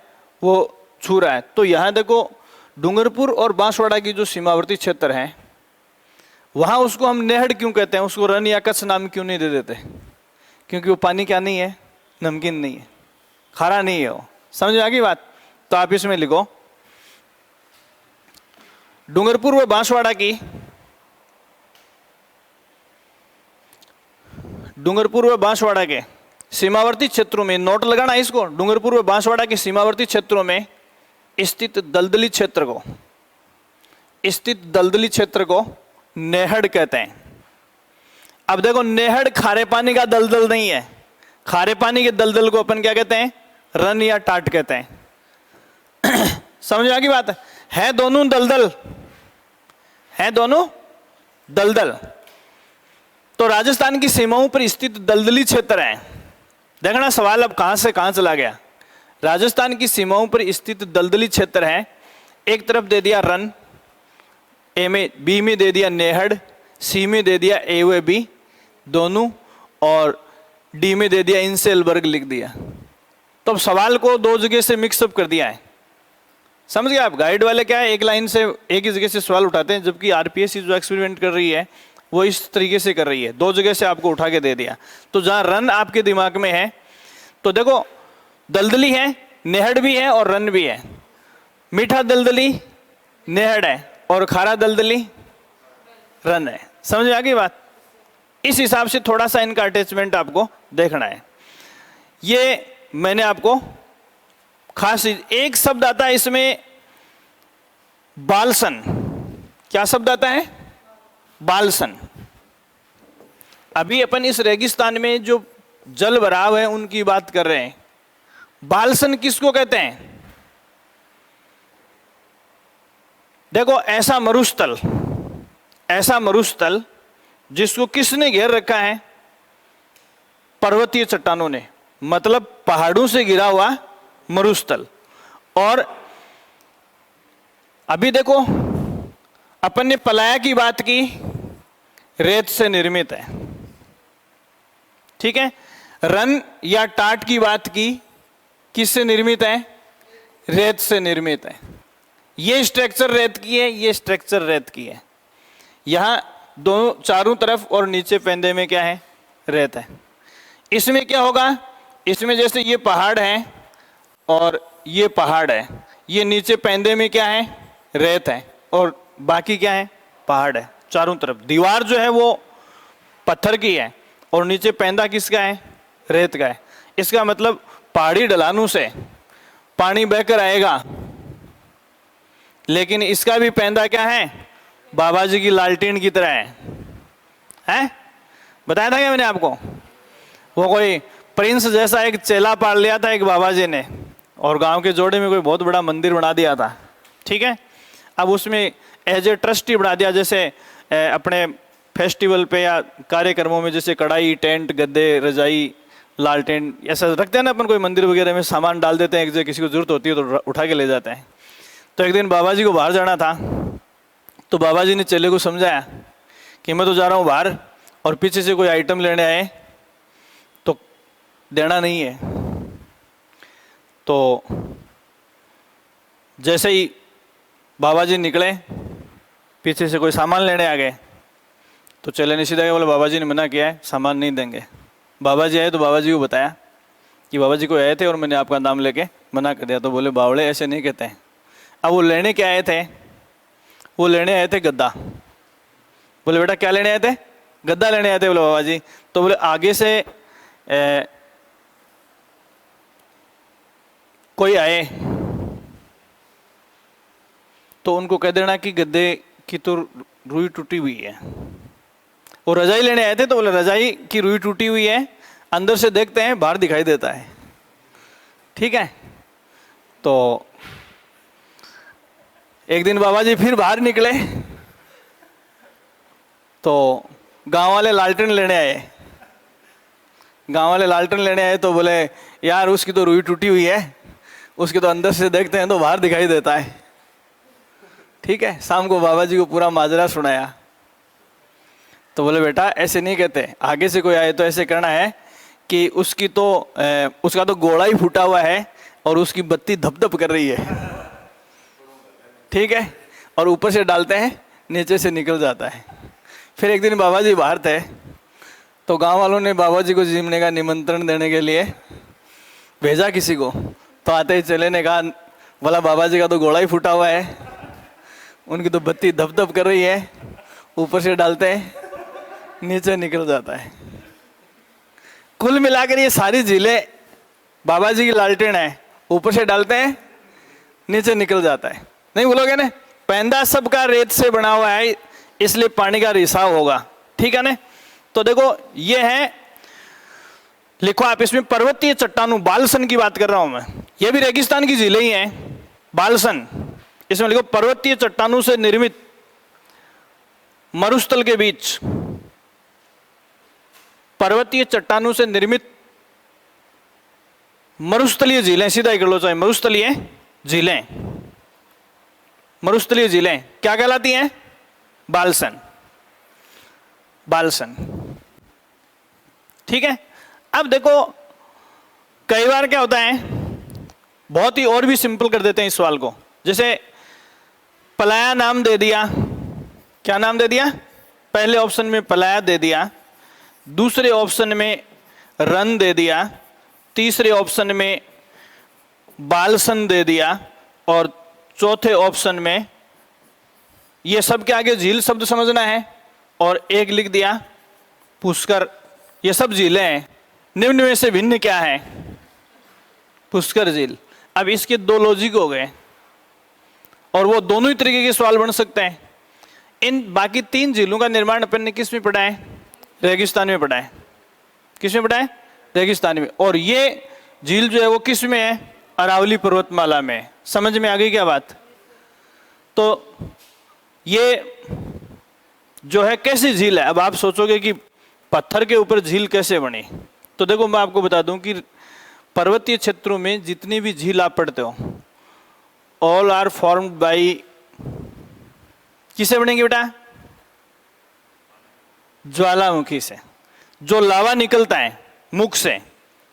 वो छू रहा है। तो यहां देखो, डूंगरपुर और बांसवाड़ा की जो सीमावर्ती क्षेत्र है वहां उसको हम नेहड़ क्यों कहते हैं? उसको रन या कच्छ नाम क्यों नहीं दे देते? क्योंकि वो पानी क्या नहीं है? नमकीन नहीं है, खारा नहीं है वो। समझ में आ गई बात? तो आप इसमें लिखो, डूंगरपुर व बांसवाड़ा के सीमावर्ती क्षेत्रों में, नोट लगाना इसको, डूंगरपुर व बांसवाड़ा के सीमावर्ती क्षेत्रों में स्थित दलदली क्षेत्र को नेहड़ कहते हैं। अब देखो, नेहड़ खारे पानी का दलदल नहीं है। खारे पानी के दलदल को अपन क्या कहते हैं? रन या टाट कहते हैं। समझ में आ गई बात? है दोनों दलदल। तो राजस्थान की सीमाओं पर स्थित दलदली क्षेत्र है। देखना सवाल अब कहां से कहां चला गया। राजस्थान की सीमाओं पर स्थित दलदली क्षेत्र है। एक तरफ दे दिया रन, ए में, बी में दे दिया नेहड़, सी में दे दिया ए व बी दोनों, और डी में दे दिया इंसेलबर्ग लिख दिया। तो अब सवाल को दो जगह से मिक्सअप कर दिया है। समझ गए आप? गाइड वाले क्या है, एक लाइन से एक ही जगह से सवाल उठाते हैं, जबकि आरपीएससी जो एक्सपेरिमेंट कर रही है वो इस तरीके से कर रही है, दो जगह से आपको उठा के दे दिया। तो जहां रन आपके दिमाग में है, तो देखो, दलदली है, नेहड़ भी है और रन भी है। मीठा दलदली नेहड़ है और खारा दलदली रन है। समझ में आ गई बात? इस हिसाब से थोड़ा सा इनका अटैचमेंट आपको देखना है। ये मैंने आपको खास एक शब्द आता है इसमें, बालसन। क्या शब्द आता है? बालसन। अभी अपन इस रेगिस्तान में जो जल भराव है उनकी बात कर रहे हैं। बालसन किसको कहते हैं? देखो, ऐसा मरुस्थल जिसको किसने घेर रखा है? पर्वतीय चट्टानों ने, मतलब पहाड़ों से घिरा हुआ मरुस्थल। और अभी देखो, अपन ने पलाया की बात की, रेत से निर्मित है। ठीक है। रन या टाट की बात की, किससे निर्मित है? रेत से निर्मित है। ये स्ट्रक्चर रेत की है, ये स्ट्रक्चर रेत की है। यहां दोनों चारों तरफ और नीचे पेंदे में क्या है? रेत है। इसमें क्या होगा? इसमें जैसे ये पहाड़ है और ये पहाड़ है, ये नीचे पेंदे में क्या है? रेत है, और बाकी क्या है? पहाड़ है। चारों तरफ दीवार जो है वो पत्थर की है और नीचे पैंदा किसका है? रेत का है। इसका मतलब पहाड़ी ढलानों से पानी बहकर आएगा, लेकिन इसका भी पैंदा क्या है? बाबा जी की लालटेन की तरह है? बताया था क्या मैंने आपको? वो कोई प्रिंस जैसा एक चेला पाल लिया था एक बाबा जी ने, और गांव के जोड़े में कोई बहुत बड़ा मंदिर बना दिया था, ठीक है। अब उसमें एज ए ट्रस्टी बना दिया, जैसे अपने फेस्टिवल पे या कार्यक्रमों में जैसे कढ़ाई, टेंट, गद्दे, रजाई, लालटेन ऐसा रखते हैं ना अपन, कोई मंदिर वगैरह में सामान डाल देते हैं, एक जगह किसी को जरूरत होती है तो उठा के ले जाते हैं। तो एक दिन बाबा जी को बाहर जाना था, तो बाबा जी ने चेले को समझाया कि मैं तो जा रहा हूँ बाहर, और पीछे से कोई आइटम लेने आए तो देना नहीं है। तो जैसे ही बाबा जी निकले, पीछे से कोई सामान लेने आ गए, तो चेले ने सीधा बोला बाबा जी ने मना किया है, सामान नहीं देंगे। बाबा जी आए तो बाबा जी को बताया कि बाबा जी को आए थे और मैंने आपका नाम लेके मना कर दिया। तो बोले बावड़े ऐसे नहीं कहते हैं। अब वो लेने क्या आए थे? वो लेने आए थे गद्दा। बोले बेटा क्या लेने आए थे? गद्दा लेने आए थे। बोले बाबा जी। तो बोले आगे से कोई आए तो उनको कह देना कि गद्दे की तो रुई टूटी हुई है। वो रजाई लेने आए थे तो बोले रजाई की रुई टूटी हुई है, अंदर से देखते हैं बाहर दिखाई देता है, ठीक है। तो एक दिन बाबा जी फिर बाहर निकले तो गांव वाले लालटेन लेने आए। गांव वाले लालटेन लेने आए तो बोले यार उसकी तो रुई टूटी हुई है, उसके तो अंदर से देखते हैं तो बाहर दिखाई देता है, ठीक है। शाम को बाबा जी को पूरा माजरा सुनाया। तो बोले बेटा ऐसे नहीं कहते, आगे से कोई आए तो ऐसे करना है कि उसकी तो उसका तो गोला ही फूटा हुआ है और उसकी बत्ती धप धप कर रही है, ठीक है, और ऊपर से डालते हैं नीचे से निकल जाता है। फिर एक दिन बाबा जी बाहर थे तो गांव वालों ने बाबा जी को जिमने का निमंत्रण देने के लिए भेजा किसी को। तो आते ही चेले ने कहा बोला बाबा जी का तो गोला ही फूटा हुआ है, उनकी तो बत्ती धप धप कर रही है, ऊपर से डालते हैं नीचे निकल जाता है। कुल मिलाकर ये सारी झीलें बाबा जी की लालटेन है, ऊपर से डालते हैं नीचे निकल जाता है। नहीं बोलोगे ना? पैंदा सबका रेत से बना हुआ है, इसलिए पानी का रिसाव होगा, ठीक है ना। तो देखो ये है, लिखो आप इसमें पर्वतीय चट्टानों, बालसन की बात कर रहा हूं मैं, ये भी रेगिस्तान की झीलें ही हैं। बालसन, इसमें लिखो पर्वतीय चट्टानों से निर्मित मरुस्थल के बीच, पर्वतीय चट्टानों से निर्मित मरुस्थलीय झीलें, सीधा ही कर लो चाहे, मरुस्थलीय झीलें। मरुस्थलीय झीलें क्या कहलाती हैं? बालसन, बालसन, ठीक है। अब देखो कई बार क्या होता है, बहुत ही और भी सिंपल कर देते हैं इस सवाल को। जैसे पलाया नाम दे दिया, क्या नाम दे दिया? पहले ऑप्शन में पलाया दे दिया, दूसरे ऑप्शन में रन दे दिया, तीसरे ऑप्शन में बालसन दे दिया, और चौथे ऑप्शन में ये सब के आगे झील शब्द समझना है, और एक लिख दिया पुष्कर। ये सब झीलें हैं, निम्न में से भिन्न क्या है? पुष्कर झील। अब इसके दो लॉजिक हो गए, और वो दोनों ही तरीके के सवाल बन सकते हैं। इन बाकी तीन झीलों का निर्माण अपन ने किस में पढ़ा है? रेगिस्तान में पढ़ा है। किस में पढ़ा है? रेगिस्तान में। और ये झील जो है वो किस में है? अरावली पर्वतमाला में। समझ में आ गई क्या बात? तो ये जो है कैसी झील है? अब आप सोचोगे कि पत्थर के ऊपर झील कैसे बनी, तो देखो मैं आपको बता दूं कि पर्वतीय क्षेत्रों में जितनी भी झील आप पढ़ते हो, ऑल आर फॉर्म्ड बाई, किससे बनेंगे बेटा? ज्वालामुखी से। जो लावा निकलता है मुख से,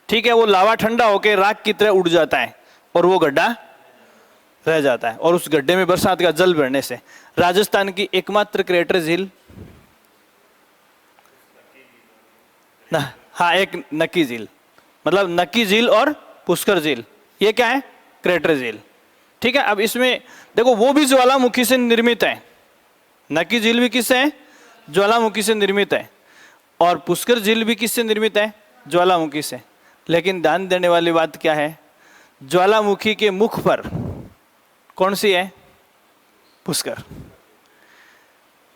ठीक है, वो लावा ठंडा होकर राख की तरह उड़ जाता है और वो गड्ढा रह जाता है, और उस गड्ढे में बरसात का जल भरने से राजस्थान की एकमात्र क्रेटर झील ना, हाँ, एक नक्की झील, मतलब नक्की झील और पुष्कर झील, ये क्या है? क्रेटर झील, ठीक है। अब इसमें देखो वो भी ज्वालामुखी से निर्मित है, नक्की झील भी किससे है? ज्वालामुखी से निर्मित है। और पुष्कर झील भी किससे निर्मित है? ज्वालामुखी से। लेकिन ध्यान देने वाली बात क्या है, ज्वालामुखी के मुख पर कौन सी है? पुष्कर।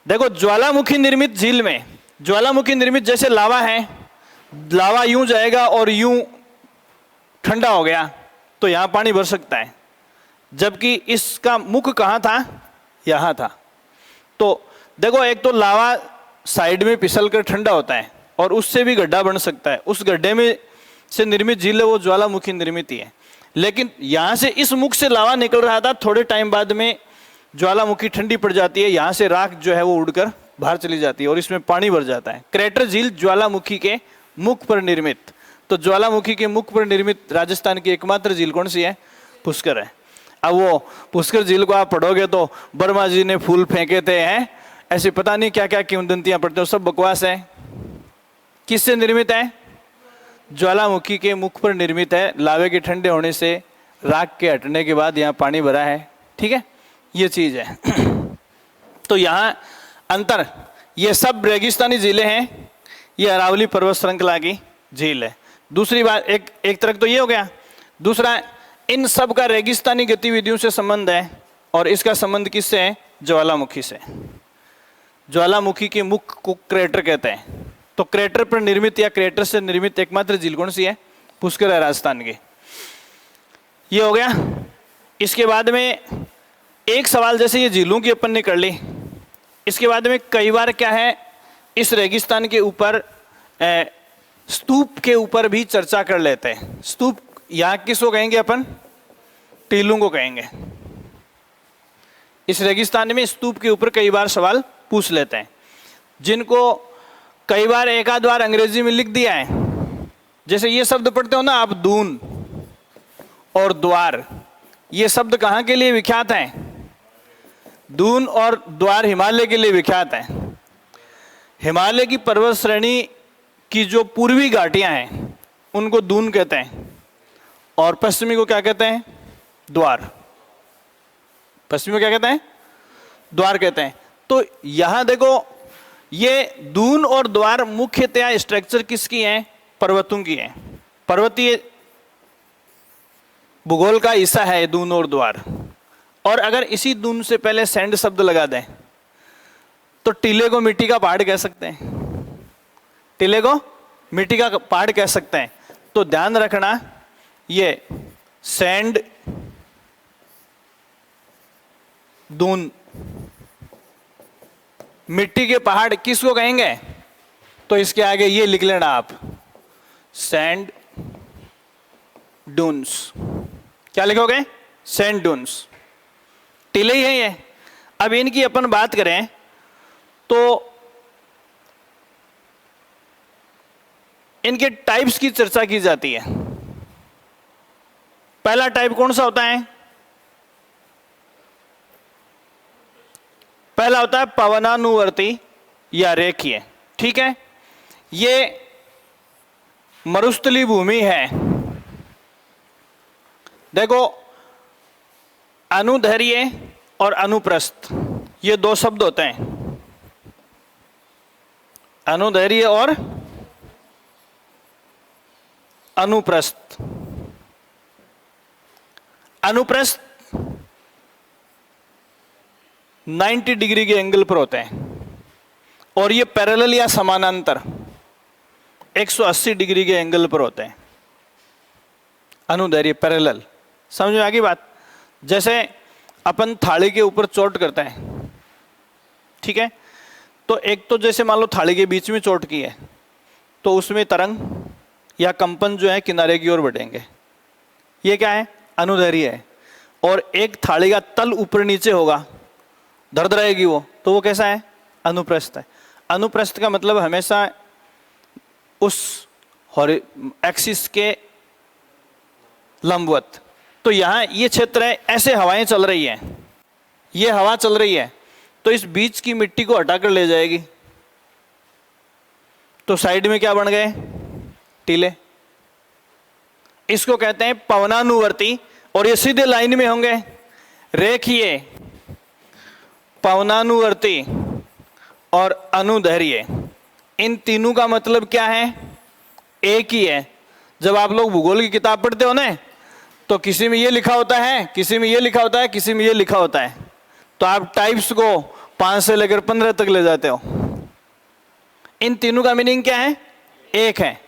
देखो ज्वालामुखी निर्मित झील में, ज्वालामुखी निर्मित जैसे लावा है, लावा यूं जाएगा और यूं ठंडा हो गया तो यहां पानी भर सकता है, जबकि इसका मुख कहां था? यहां था। तो देखो एक तो लावा साइड में फिसल कर ठंडा होता है और उससे भी गड्ढा बन सकता है, उस गड्ढे में से निर्मित झील है वो ज्वालामुखी निर्मित ही है। लेकिन यहां से इस मुख से लावा निकल रहा था, थोड़े टाइम बाद में ज्वालामुखी ठंडी पड़ जाती है, यहां से राख जो है वो उड़कर बाहर चली जाती है और इसमें पानी भर जाता है। क्रेटर झील ज्वालामुखी के मुख पर निर्मित। तो ज्वालामुखी के मुख पर निर्मित राजस्थान की एकमात्र झील कौन सी है? पुष्कर है। अब वो पुष्कर झील को आप पढ़ोगे तो वर्मा जी ने फूल फेंके थे, हैं ऐसे पता नहीं क्या क्या किंवदंतियां पढ़ते हो, सब बकवास है। किससे निर्मित है? ज्वालामुखी के मुख पर निर्मित है। लावे के ठंडे होने से, राख के हटने के बाद यहाँ पानी भरा है। ठीक है, ये चीज है। तो यहाँ अंतर, ये सब रेगिस्तानी झीलें हैं, ये अरावली पर्वत श्रृंखला की झील है। दूसरी बात, एक तरफ तो ये हो गया। दूसरा, इन सब का रेगिस्तानी गतिविधियों से संबंध है और इसका संबंध किससे है? ज्वालामुखी से। ज्वालामुखी के मुख को क्रेटर कहते हैं। तो क्रेटर पर निर्मित या क्रेटर से निर्मित एकमात्र झील कौन सी है? पुष्कर है राजस्थान की। ये हो गया। इसके बाद में एक सवाल, जैसे ये झीलों की अपन ने कर ली, इसके बाद में कई बार क्या है, इस रेगिस्तान के ऊपर स्तूप के ऊपर भी चर्चा कर लेते हैं। स्तूप यहाँ किसको कहेंगे अपन? टीलों को कहेंगे। इस रेगिस्तान में स्तूप के ऊपर कई बार सवाल पूछ लेते हैं, जिनको कई बार एक आध बार अंग्रेजी में लिख दिया है। जैसे ये शब्द पढ़ते हो ना आप, दून और द्वार, ये शब्द कहाँ के लिए विख्यात हैं? दून और द्वार हिमालय के लिए विख्यात है। हिमालय की पर्वत श्रेणी की जो पूर्वी घाटियां हैं उनको दून कहते हैं और पश्चिमी को क्या कहते हैं? द्वार। पश्चिमी को क्या कहते हैं? द्वार कहते हैं। तो यहां देखो, ये दून और द्वार मुख्यतया स्ट्रक्चर किसकी हैं? पर्वतों की हैं। पर्वतीय भूगोल का हिस्सा है दून और द्वार। और अगर इसी दून से पहले सैंड शब्द लगा दें तो टीले को मिट्टी का पहाड़ कह सकते हैं। टीले को मिट्टी का पहाड़ कह सकते हैं। तो ध्यान रखना, ये सैंड, दून, मिट्टी के पहाड़ किसको कहेंगे? तो इसके आगे ये लिख लेना आप, सैंड डून्स। क्या लिखोगे? Sand dunes. टीले ही है ये। अब इनकी अपन बात करें तो इनके टाइप्स की चर्चा की जाती है। पहला टाइप कौन सा होता है? पहला होता है पवनानुवर्ती या रेखीय। ठीक है, ये मरुस्थली भूमि है। देखो, अनुदैर्घ्य और अनुप्रस्थ, ये दो शब्द होते हैं। अनुदैर्घ्य और अनुप्रस्थ। अनुप्रस्थ 90 डिग्री के एंगल पर होते हैं और ये पैरेलल या समानांतर 180 डिग्री के एंगल पर होते हैं। अनुदैर्घ्य, पैरेलल। समझ में आ गई बात? जैसे अपन थाली के ऊपर चोट करते हैं, ठीक है, तो एक तो जैसे मान लो थाली के बीच में चोट की है तो उसमें तरंग या कंपन जो है किनारे की ओर बढ़ेंगे। ये क्या है? अनुदैर्घ्य है। और एक थाली का तल ऊपर नीचे होगा, दर्द रहेगी वो, तो वो कैसा है? अनुप्रस्थ है। अनुप्रस्थ का मतलब हमेशा उस एक्सिस के लंबवत। तो यहाँ ये क्षेत्र है, ऐसे हवाएं चल रही हैं, ये हवा चल रही है तो इस बीच की मिट्टी को हटाकर ले जाएगी। तो साइड में क्या बन गए? टीले। इसको कहते हैं पवनानुवर्ती और ये सीधे लाइन में होंगे। रेखीय, पवनानुवर्ती और अनुदैर्घ्य, इन तीनों का मतलब क्या है? एक ही है। जब आप लोग भूगोल की किताब पढ़ते हो ना, तो किसी में ये लिखा होता है, किसी में ये लिखा होता है, किसी में ये लिखा होता है, तो आप टाइप्स को 5 से लेकर 15 तक ले जाते हो। इन तीनों का मीनिंग क्या है? एक है।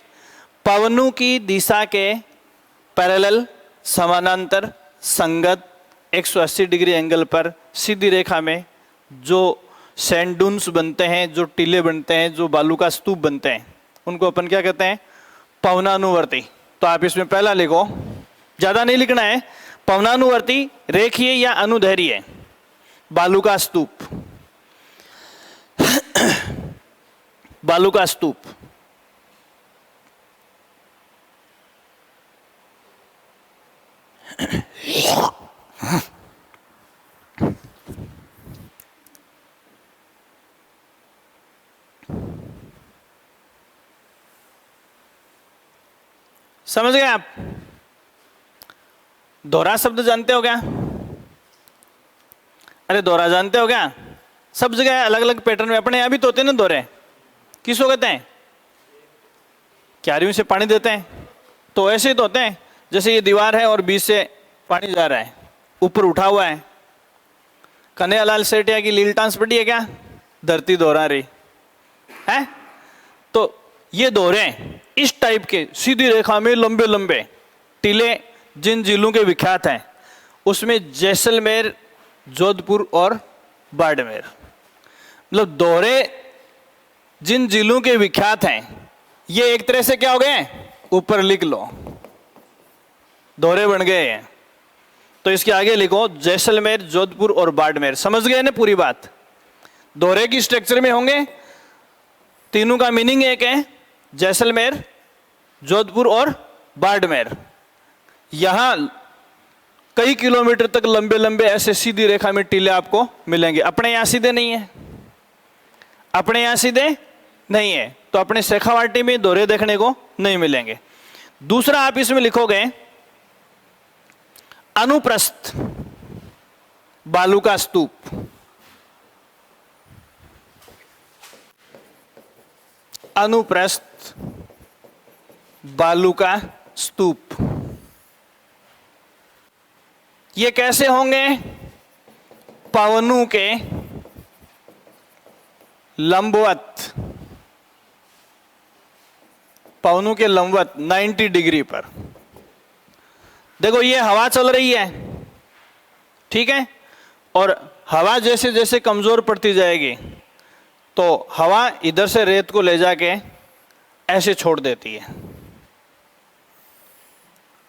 पवनों की दिशा के पैरेलल, समानांतर, संगत, 180 डिग्री एंगल पर सीधी रेखा में जो सैंड डून्स बनते हैं, जो टीले बनते हैं, जो बालू का स्तूप बनते हैं, उनको अपन क्या कहते हैं? पवनानुवर्ती। तो आप इसमें पहला लिखो, ज्यादा नहीं लिखना है। पवनानुवर्ती, रेखीय या अनुदैर्घ्य बालू का स्तूप। बालू का स्तूप। समझ गए आप? दोहरा शब्द जानते हो क्या? अरे दोहरा जानते हो क्या? सब जगह अलग अलग पैटर्न में, अपने यहां भी तो होते हैं ना दोहरे। किसको कहते हैं? क्यारियों से पानी देते हैं, तो ऐसे ही तो होते हैं। जैसे ये दीवार है और बीच से पानी जा रहा है, ऊपर उठा हुआ है। कन्हैयालाल सेठिया की लील टांस पड़ी है क्या? धरती दोहरा रही है। तो ये दोहरे इस टाइप के सीधी रेखा में लंबे लंबे टीले जिन जिलों के विख्यात हैं, उसमें जैसलमेर, जोधपुर और बाड़मेर। मतलब दोहरे जिन जिलों के विख्यात हैं, ये एक तरह से क्या हो गए? ऊपर लिख लो, दोहरे बन गए हैं। तो इसके आगे लिखो जैसलमेर, जोधपुर और बाड़मेर। समझ गए ना पूरी बात? दोहरे की स्ट्रक्चर में होंगे, तीनों का मीनिंग एक है, जैसलमेर, जोधपुर और बाड़मेर। यहां कई किलोमीटर तक लंबे लंबे ऐसे सीधी रेखा में टीले आपको मिलेंगे। अपने यहां सीधे नहीं है, अपने यहां सीधे नहीं है, तो अपने शेखावाटी में दोहरे देखने को नहीं मिलेंगे। दूसरा आप इसमें लिखोगे अनुप्रस्थ बालू का स्तूप। अनुप्रस्थ बालू का स्तूप। ये कैसे होंगे? पवनों के लंबवत, पवनों के लंबवत 90 डिग्री पर। देखो ये हवा चल रही है, ठीक है, और हवा जैसे जैसे कमजोर पड़ती जाएगी, तो हवा इधर से रेत को ले जाके ऐसे छोड़ देती है।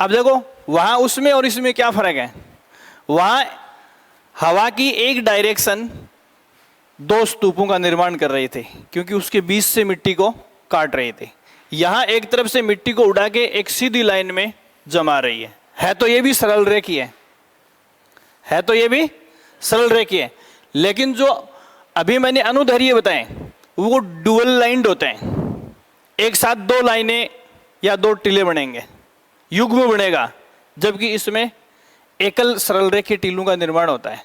अब देखो वहां उसमें और इसमें क्या फर्क है? वहां हवा की एक डायरेक्शन दो स्तूपों का निर्माण कर रही थी, क्योंकि उसके बीच से मिट्टी को काट रही थी। यहां एक तरफ से मिट्टी को उड़ा के एक सीधी लाइन में जमा रही है तो ये भी सरल रेखीय है, तो ये भी सरल रेखीय है। लेकिन जो अभी मैंने अनुदैर्घ्य बताए वो डुअल लाइन्ड होते हैं, एक साथ दो लाइनें या दो टीले बनेंगे, युग्म बनेगा, जबकि इसमें एकल सरल रेखीय टीलों का निर्माण होता है।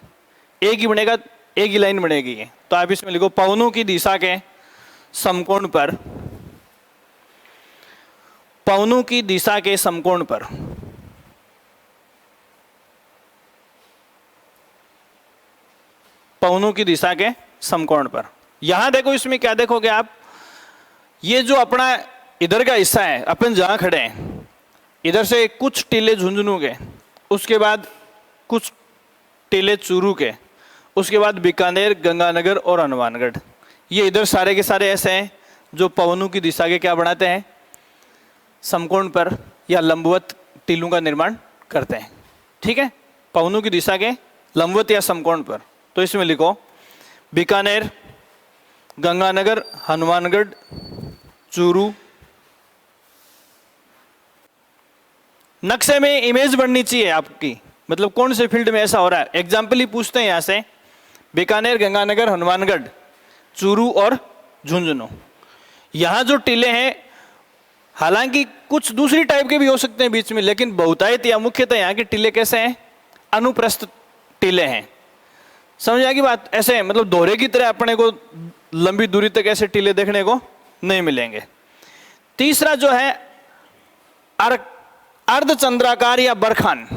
एक ही बनेगा, एक ही लाइन बनेगी। तो आप इसमें लिखो पवनों की दिशा के समकोण पर, पवनों की दिशा के समकोण पर पवनों की दिशा के समकोण पर। यहां देखो इसमें क्या देखोगे आप? ये जो अपना इधर का हिस्सा है, अपन जहां खड़े हैं, इधर से कुछ टीले झुंझुनू के, उसके बाद कुछ टीले चूरू के, उसके बाद बीकानेर, गंगानगर और हनुमानगढ़। ये इधर सारे के सारे ऐसे हैं जो पवनों की दिशा के क्या बनाते हैं? समकोण पर या लंबवत टीलों का निर्माण करते हैं। ठीक है, पवनों की दिशा के लंबवत या समकोण पर। तो इसमें लिखो बीकानेर, गंगानगर, हनुमानगढ़, चूरू। नक्शे में इमेज बननी चाहिए आपकी, मतलब कौन से फील्ड में ऐसा हो रहा है। एग्जाम्पल ही पूछते हैं यहां से, बीकानेर, गंगानगर, हनुमानगढ़, चूरू और झुंझुनू। यहां जो टीले हैं, हालांकि कुछ दूसरी टाइप के भी हो सकते हैं बीच में, लेकिन बहुतायत या मुख्यतः यहाँ के टीले कैसे हैं? अनुप्रस्थ टीले हैं। समझ आएगी बात? ऐसे मतलब दोहरे की तरह अपने को लंबी दूरी तक ऐसे टीले देखने को नहीं मिलेंगे। तीसरा जो है अर्धचंद्राकार या बरखान।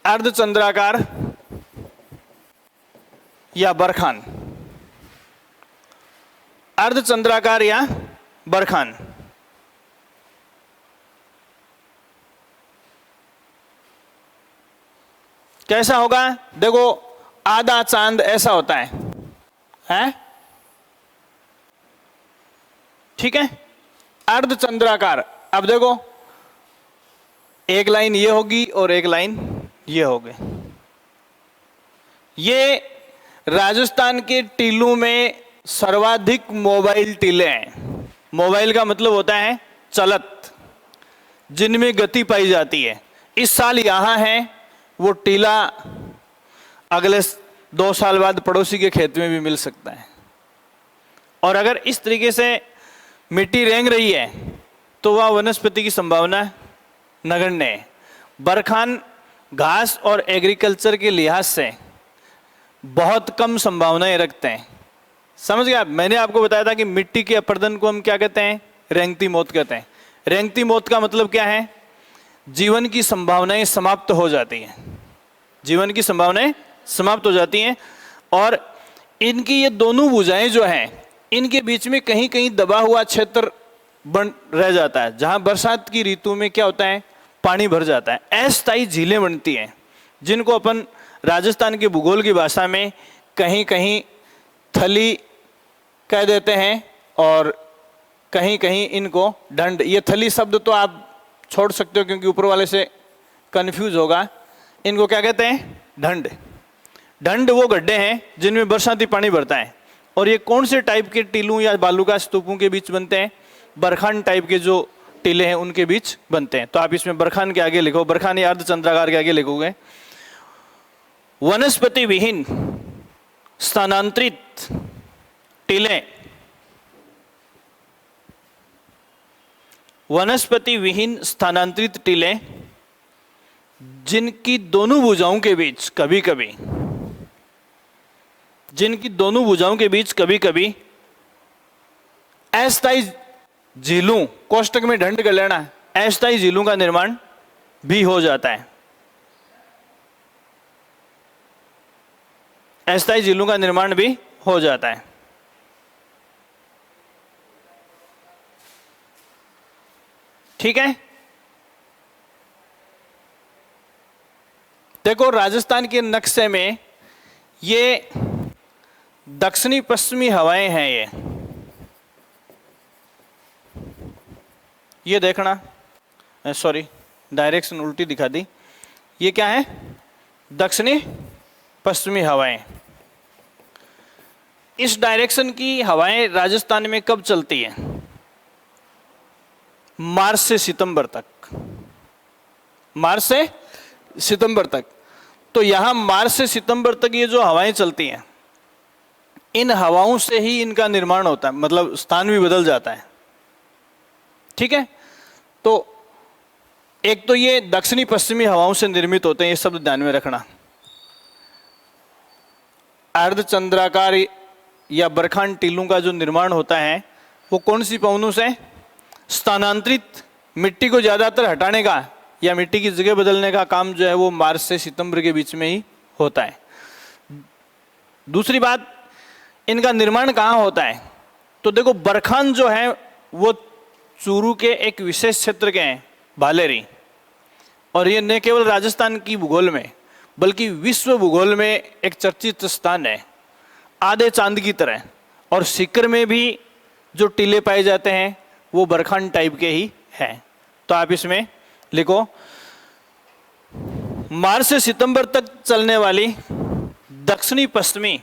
अर्धचंद्राकार या बरखान, अर्धचंद्राकार या बरखान। कैसा होगा? देखो आधा चांद ऐसा होता है? ठीक है, अर्धचंद्राकार। अब देखो एक लाइन ये होगी और एक लाइन ये होगी। ये राजस्थान के टीलों में सर्वाधिक मोबाइल टीले हैं। मोबाइल का मतलब होता है चलत, जिनमें गति पाई जाती है। इस साल यहां है वो टीला अगले 2 साल बाद पड़ोसी के खेत में भी मिल सकता है। और अगर इस तरीके से मिट्टी रेंग रही है तो वह वनस्पति की संभावना नगण्य है। बरखान घास और एग्रीकल्चर के लिहाज से बहुत कम संभावनाएं रखते हैं। समझ गए आप? मैंने आपको बताया था कि मिट्टी के अपर्दन को हम क्या कहते हैं? रेंगती मौत कहते हैं। रेंगती मौत का मतलब क्या है? जीवन की संभावनाएं समाप्त हो जाती हैं। जीवन की संभावनाएं समाप्त हो जाती हैं। और इनकी ये दोनों भुजाएं जो हैं, इनके बीच में कहीं कहीं दबा हुआ क्षेत्र बन रह जाता है, जहां बरसात की ऋतु में क्या होता है? पानी भर जाता है। अस्थायी झीलें बनती हैं, जिनको अपन राजस्थान के भूगोल की भाषा में कहीं कहीं थली कह देते हैं और कहीं कहीं इनको ढंड। ये थली शब्द तो आप छोड़ सकते हो क्योंकि ऊपर वाले से कंफ्यूज होगा। इनको क्या कहते हैं? ढंड। ढंड वो गड्ढे हैं जिनमें बरसाती पानी भरता है। और ये कौन से टाइप के टीलों या बालू का स्तूपों के बीच बनते हैं? बरखान टाइप के जो टीले हैं उनके बीच बनते हैं। तो आप इसमें बरखान के आगे लिखो, बरखान या अर्धचंद्राकार के आगे लिखोगे वनस्पति विहीन स्थानांतरित टीले। वनस्पति विहीन स्थानांतरित टीले जिनकी दोनों भुजाओं के बीच कभी कभी अस्थायी झीलों, कोष्टक में ढंड कर लेना, अस्थायी झीलों का निर्माण भी हो जाता है। अस्थायी झीलों का निर्माण भी हो जाता है। ठीक है, देखो राजस्थान के नक्शे में ये दक्षिणी पश्चिमी हवाएं हैं। ये देखना, सॉरी डायरेक्शन उल्टी दिखा दी। ये क्या है? दक्षिणी पश्चिमी हवाएं। इस डायरेक्शन की हवाएं राजस्थान में कब चलती हैं? मार्च से सितंबर तक। मार्च से सितंबर तक। तो यहां मार्च से सितंबर तक ये जो हवाएं चलती हैं, इन हवाओं से ही इनका निर्माण होता है, मतलब स्थान भी बदल जाता है। ठीक है, तो एक तो ये दक्षिणी पश्चिमी हवाओं से निर्मित होते हैं, ये शब्द ध्यान में रखना। अर्धचंद्राकार या बरखान टीलों का जो निर्माण होता है वो कौन सी पवनों से? स्थानांतरित, मिट्टी को ज्यादातर हटाने का या मिट्टी की जगह बदलने का काम जो है वो मार्च से सितंबर के बीच में ही होता है। दूसरी बात, इनका निर्माण कहाँ होता है? तो देखो बरखान जो है वो चूरू के एक विशेष क्षेत्र के हैं, भालेरी। और ये न केवल राजस्थान की भूगोल में बल्कि विश्व भूगोल में एक चर्चित स्थान है, आधे चांद की तरह। और सीकर में भी जो टीले पाए जाते हैं वो बरखान टाइप के ही हैं। तो आप इसमें लिखो मार्च से सितंबर तक चलने वाली दक्षिणी पश्चिमी,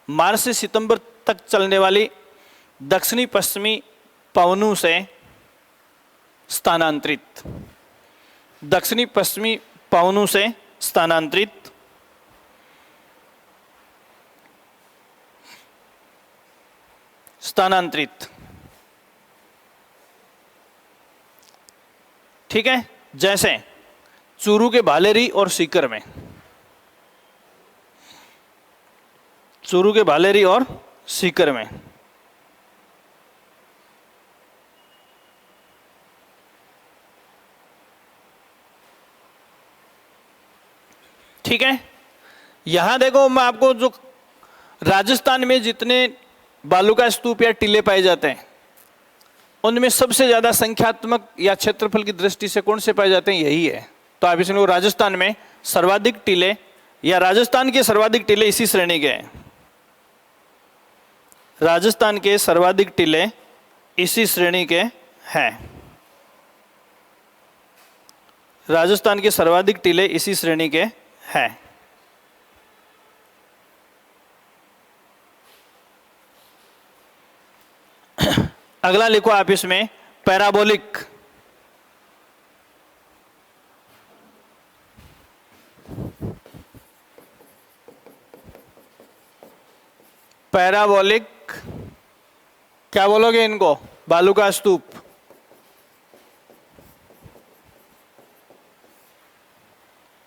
मार्च से सितंबर तक चलने वाली दक्षिणी पश्चिमी पवनों से स्थानांतरित, दक्षिणी पश्चिमी पवनों से स्थानांतरित स्थानांतरित। ठीक है, जैसे चूरू के भालेरी और सीकर में। चूरू के भालेरी और सीकर में। ठीक है, यहां देखो मैं आपको जो राजस्थान में जितने बालू का स्तूप या टीले पाए जाते हैं उनमें सबसे ज्यादा संख्यात्मक या क्षेत्रफल की दृष्टि से कौन से पाए जाते हैं, यही है। तो आप इसमें राजस्थान में सर्वाधिक टीले या राजस्थान के सर्वाधिक टीले इसी श्रेणी के हैं। राजस्थान के सर्वाधिक टीले इसी श्रेणी के हैं। राजस्थान के सर्वाधिक टीले इसी श्रेणी के हैं। अगला लिखो आप इसमें पैराबोलिक। पैराबोलिक क्या बोलोगे इनको? बालू का स्तूप।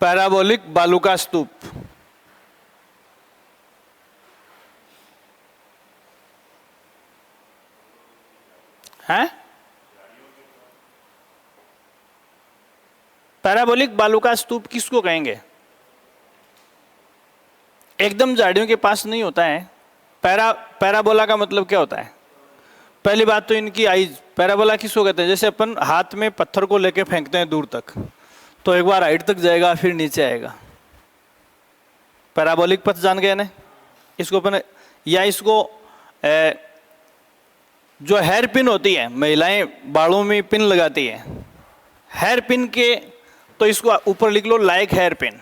पैराबोलिक बालू का स्तूप। हैं? पैराबोलिक बालू का स्तूप किसको कहेंगे? एकदम झाड़ियों के पास नहीं होता है। पैराबोला का मतलब क्या होता है? पहली बात तो इनकी आइज। पैराबोला किसको कहते हैं? जैसे अपन हाथ में पत्थर को लेके फेंकते हैं दूर तक, तो एक बार हाइट तक जाएगा फिर नीचे आएगा। पैराबोलिक पथ जान गए ना इसको अपन। या इसको जो हेयर पिन होती है, महिलाएं बालों में पिन लगाती है, हेयर पिन के, तो इसको ऊपर लिख लो like hairpin.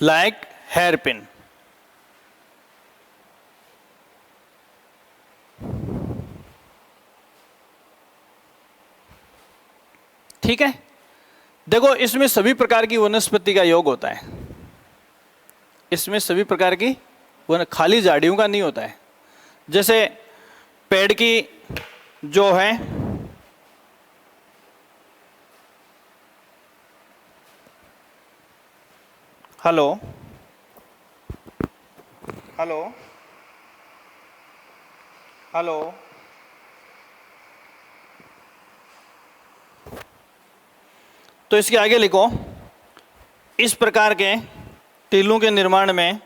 Like hairpin. ठीक है, देखो इसमें सभी प्रकार की वनस्पति का योग होता है। इसमें सभी प्रकार की खाली झाड़ियों का नहीं होता है। जैसे पेड़ की जो है हेलो हेलो हेलो तो इसके आगे लिखो, इस प्रकार के टीलों के निर्माण में,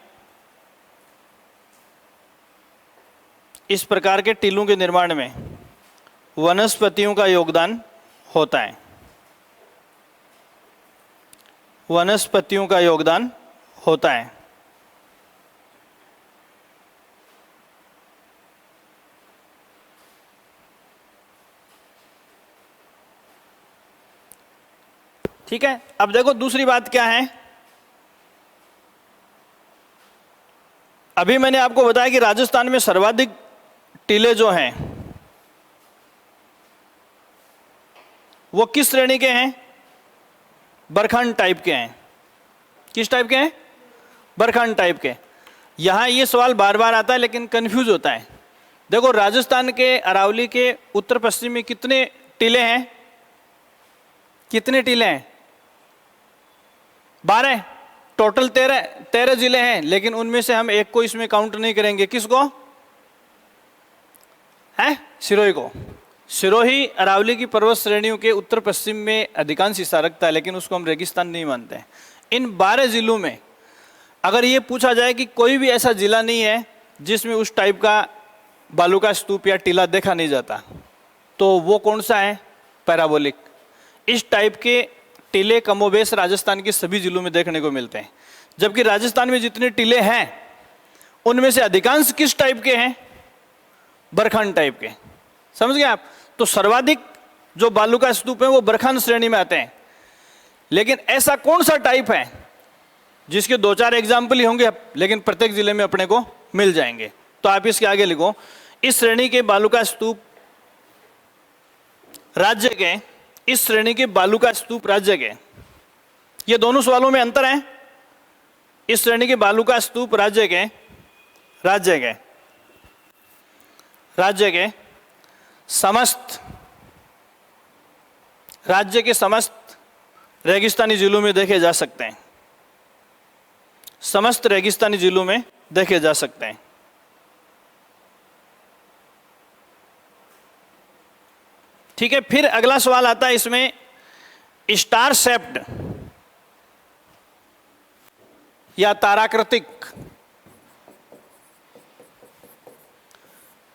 इस प्रकार के टीलों के निर्माण में वनस्पतियों का योगदान होता है। वनस्पतियों का योगदान होता है। ठीक है, अब देखो दूसरी बात क्या है। अभी मैंने आपको बताया कि राजस्थान में सर्वाधिक टीले जो हैं वो किस श्रेणी के हैं? बरखान टाइप के हैं। किस टाइप के हैं? बरखान टाइप के। यहां ये सवाल बार बार आता है लेकिन कंफ्यूज होता है। देखो राजस्थान के अरावली के उत्तर पश्चिम में कितने टीले हैं? कितने टीले हैं? 12। टोटल 13 जिले हैं, लेकिन उनमें से हम एक को इसमें काउंट नहीं करेंगे। किसको? है सिरोही को। सिरोही अरावली की पर्वत श्रेणियों के उत्तर पश्चिम में अधिकांश हिस्सा रखता है, लेकिन उसको हम रेगिस्तान नहीं मानते हैं। इन 12 जिलों में अगर ये पूछा जाए कि कोई भी ऐसा जिला नहीं है जिसमें उस टाइप का बालू का स्तूप या टीला देखा नहीं जाता, तो वो कौन सा है? पैराबोलिक। इस टाइप के टीले कमोबेश राजस्थान के सभी जिलों में देखने को मिलते हैं। जबकि राजस्थान में जितने टीले हैं उनमें से अधिकांश किस टाइप के हैं? बरखान टाइप के। समझ गए आप? तो सर्वाधिक जो बालू का स्तूप है वो बरखान श्रेणी में आते हैं। लेकिन ऐसा कौन सा टाइप है जिसके 2-4 एग्जाम्पल ही होंगे, लेकिन प्रत्येक जिले में अपने को मिल जाएंगे। तो आप इसके आगे लिखो, इस श्रेणी के बालू का स्तूप राज्य के, इस श्रेणी के बालू का स्तूप राज्य के। ये दोनों सवालों में अंतर है। इस श्रेणी के बालू का स्तूप राज्य के समस्त, राज्य के समस्त रेगिस्तानी जिलों में देखे जा सकते हैं, समस्त रेगिस्तानी जिलों में देखे जा सकते हैं। ठीक है, फिर अगला सवाल आता है इसमें, स्टार शेप्ड या ताराकृतिक,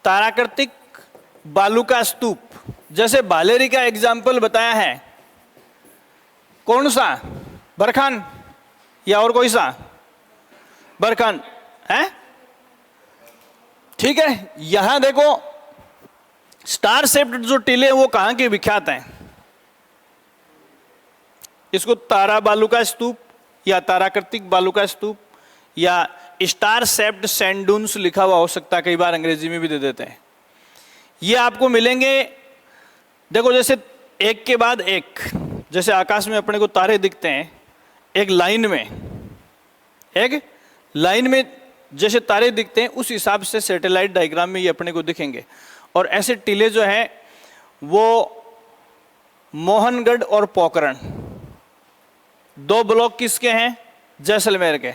ताराकृतिक बालू का स्तूप, जैसे बालेरी का एग्जाम्पल बताया है, कौन सा, बरखान या और कोई सा, बरखान है। ठीक है, यहां देखो स्टार शेप्ड जो टीले वो कहां के विख्यात हैं, इसको तारा बालू का स्तूप या ताराकृतिक बालू का स्तूप या स्टार शेप्ड सैंड डून्स लिखा हुआ हो सकता है, कई बार अंग्रेजी में भी दे देते हैं। ये आपको मिलेंगे, देखो जैसे एक के बाद एक, जैसे आकाश में अपने को तारे दिखते हैं एक लाइन में जैसे तारे दिखते हैं, उस हिसाब से सैटेलाइट डायग्राम में ये अपने को दिखेंगे। और ऐसे टीले जो हैं वो मोहनगढ़ और पोखरण, दो ब्लॉक किसके हैं, जैसलमेर के,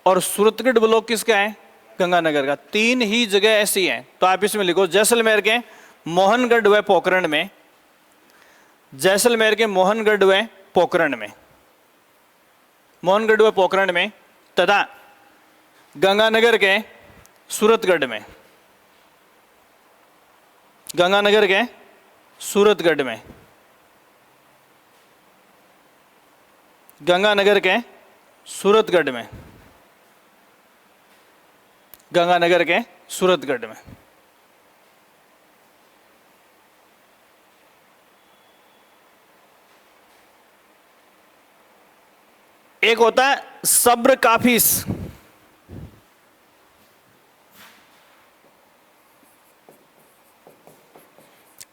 और सूरतगढ़ ब्लॉक किसका है, गंगानगर का। तीन ही जगह ऐसी हैं, तो आप इसमें लिखो जैसलमेर के मोहनगढ़ व पोखरण में, जैसलमेर के मोहनगढ़ व पोखरण में, मोहनगढ़ व पोखरण में, तथा गंगानगर के सूरतगढ़ में, गंगानगर के सूरतगढ़ में, गंगानगर के सूरतगढ़ में, गंगानगर के सूरतगढ़ में। एक होता है सब्र काफिस,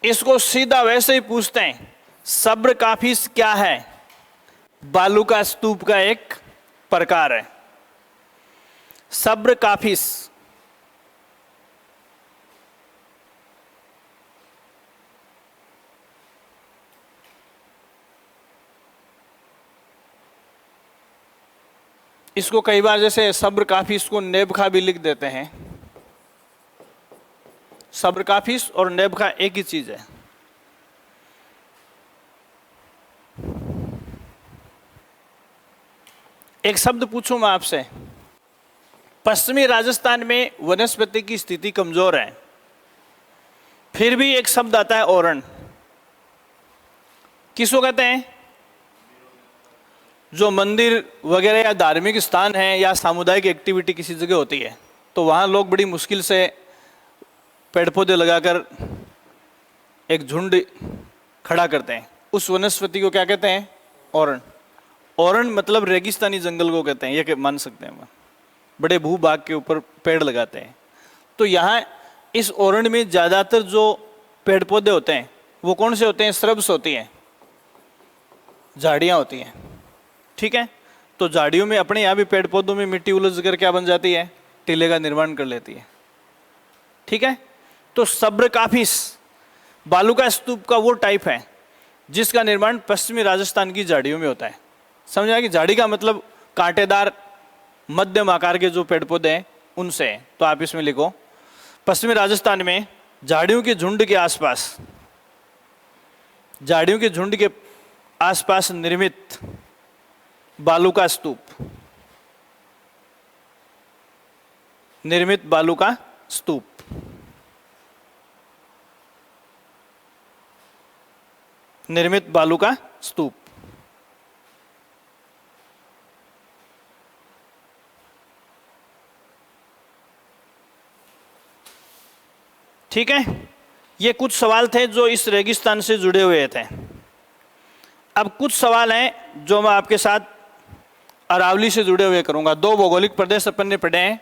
इसको सीधा वैसे ही पूछते हैं, सब्र काफिस क्या है, बालू का स्तूप का एक प्रकार है। सब्र काफिस इसको कई बार जैसे सब्र काफिस को नेबखा भी लिख देते हैं। सब्र काफिस और नेबखा एक ही चीज है। एक शब्द पूछूं मैं आपसे, पश्चिमी राजस्थान में वनस्पति की स्थिति कमजोर है, फिर भी एक शब्द आता है ओरण, किसको कहते हैं, जो मंदिर वगैरह या धार्मिक स्थान है या सामुदायिक एक्टिविटी किसी जगह होती है, तो वहाँ लोग बड़ी मुश्किल से पेड़ पौधे लगाकर एक झुंड खड़ा करते हैं, उस वनस्पति को क्या कहते हैं, ओरण। ओरण मतलब रेगिस्तानी जंगल को कहते हैं, ये मान सकते हैं, बड़े भूभाग के ऊपर पेड़ लगाते हैं। तो यहाँ इस ओरण में ज़्यादातर जो पेड़ पौधे होते हैं वो कौन से होते हैं, श्रब्स होती हैं, झाड़ियाँ होती हैं। ठीक है, तो झाड़ियों में अपने यहाँ भी पेड़ पौधों में मिट्टी उलझ कर क्या बन जाती है, टीले का निर्माण कर लेती है। ठीक है, तो सब्र काफिस बालू का स्तूप का वो टाइप है जिसका निर्माण पश्चिमी राजस्थान की झाड़ियों में होता है। समझ आया कि झाड़ी का मतलब कांटेदार मध्यम आकार के जो पेड़ पौधे हैं उनसे है। तो आप इसमें लिखो, पश्चिमी राजस्थान में झाड़ियों के झुंड के आसपास, झाड़ियों के झुंड के आसपास निर्मित बालू का स्तूप, निर्मित बालू का स्तूप। निर्मित बालू का स्तूप। ठीक है, ये कुछ सवाल थे जो इस रेगिस्तान से जुड़े हुए थे। अब कुछ सवाल हैं जो मैं आपके साथ अरावली से जुड़े हुए करूंगा। दो भौगोलिक प्रदेश अपन ने पढ़े हैं,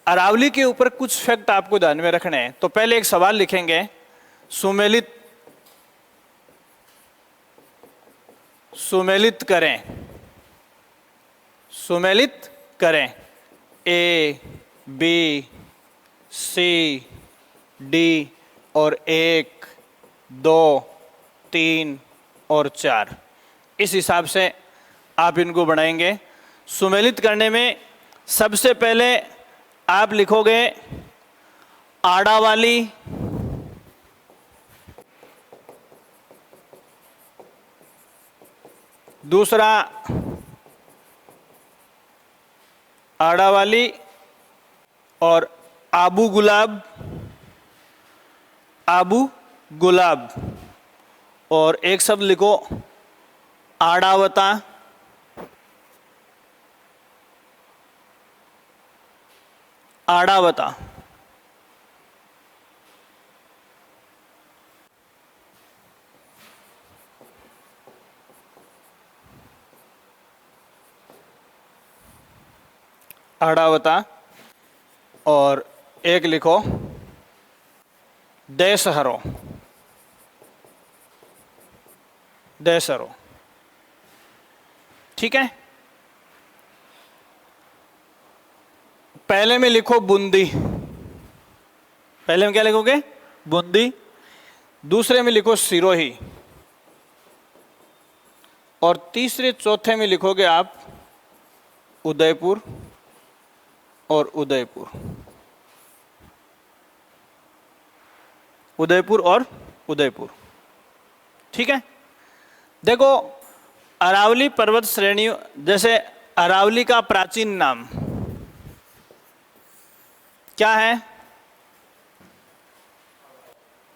अरावली के ऊपर कुछ फैक्ट आपको ध्यान में रखने हैं। तो पहले एक सवाल लिखेंगे, सुमेलित करें, सुमेलित करें ए बी सी डी और 1 2 3 और 4। इस हिसाब से आप इनको बनाएंगे। सुमेलित करने में सबसे पहले आप लिखोगे आड़ा वाली, दूसरा आड़ा वाली और आबू गुलाब, आबू गुलाब, और एक शब्द लिखो आड़ावता, आड़ावता। आड़ावता, और एक लिखो देसहरो, देसहरो। ठीक है, पहले में लिखो बूंदी, पहले में क्या लिखोगे? बूंदी। दूसरे में लिखो सिरोही, और तीसरे चौथे में लिखोगे आप उदयपुर और उदयपुर, उदयपुर और उदयपुर। ठीक है, देखो अरावली पर्वत श्रेणियों, जैसे अरावली का प्राचीन नाम क्या है?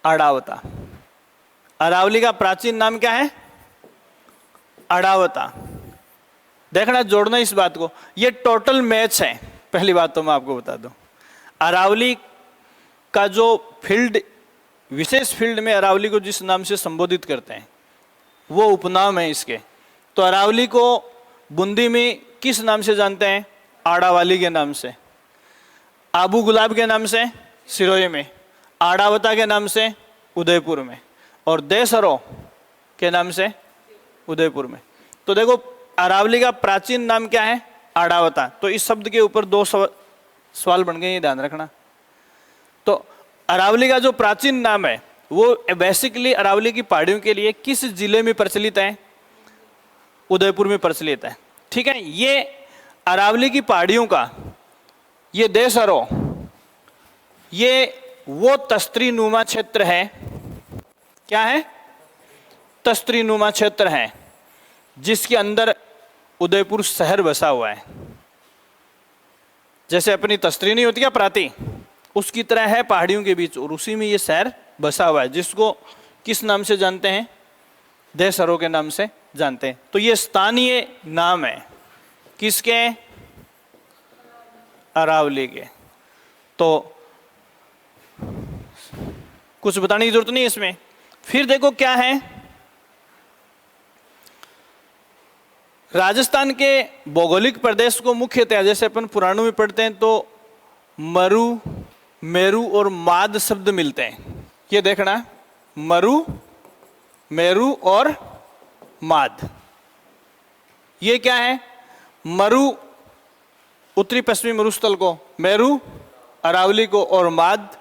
अड़ावता। अरावली का प्राचीन नाम क्या है? अड़ावता। देखना, जोड़ना इस बात को, ये टोटल मैच है। पहली बात तो मैं आपको बता दूं, अरावली का जो फील्ड, विशेष फील्ड में अरावली को जिस नाम से संबोधित करते हैं वो उपनाम है इसके। तो अरावली को बूंदी में किस नाम से जानते हैं? आड़ावाली के नाम से, आबू गुलाब के नाम से सिरोही में, आड़ावता के नाम से उदयपुर में, और देसरो के नाम से उदयपुर में। तो देखो अरावली का प्राचीन नाम क्या है? आड़ावता। तो इस शब्द के ऊपर दो सवाल बन गए, ये ध्यान रखना। तो अरावली का जो प्राचीन नाम है वो बेसिकली अरावली की पहाड़ियों के लिए किस जिले में प्रचलित है? उदयपुर में प्रचलित है। ठीक है, ये अरावली की पहाड़ियों का ये देसरो, ये वो तस्त्री नुमा क्षेत्र है। क्या है? तस्त्री नुमा क्षेत्र है जिसके अंदर उदयपुर शहर बसा हुआ है। जैसे अपनी तस्त्री नहीं होती क्या, प्राती, उसकी तरह है पहाड़ियों के बीच, और उसी में ये शहर बसा हुआ है, जिसको किस नाम से जानते हैं? देसरो के नाम से जानते हैं। तो ये स्थानीय नाम है किसके? अरावली के। तो कुछ बताने की जरूरत नहीं है इसमें। फिर देखो क्या है, राजस्थान के भौगोलिक प्रदेश को मुख्यतः, जैसे अपन पुराणों में पढ़ते हैं तो मरु, मेरु और माद शब्द मिलते हैं। ये देखना, मरु, मेरु और माद। ये क्या है? मरु उत्तरी पश्चिमी मरुस्थल को, मेरु अरावली को, और माद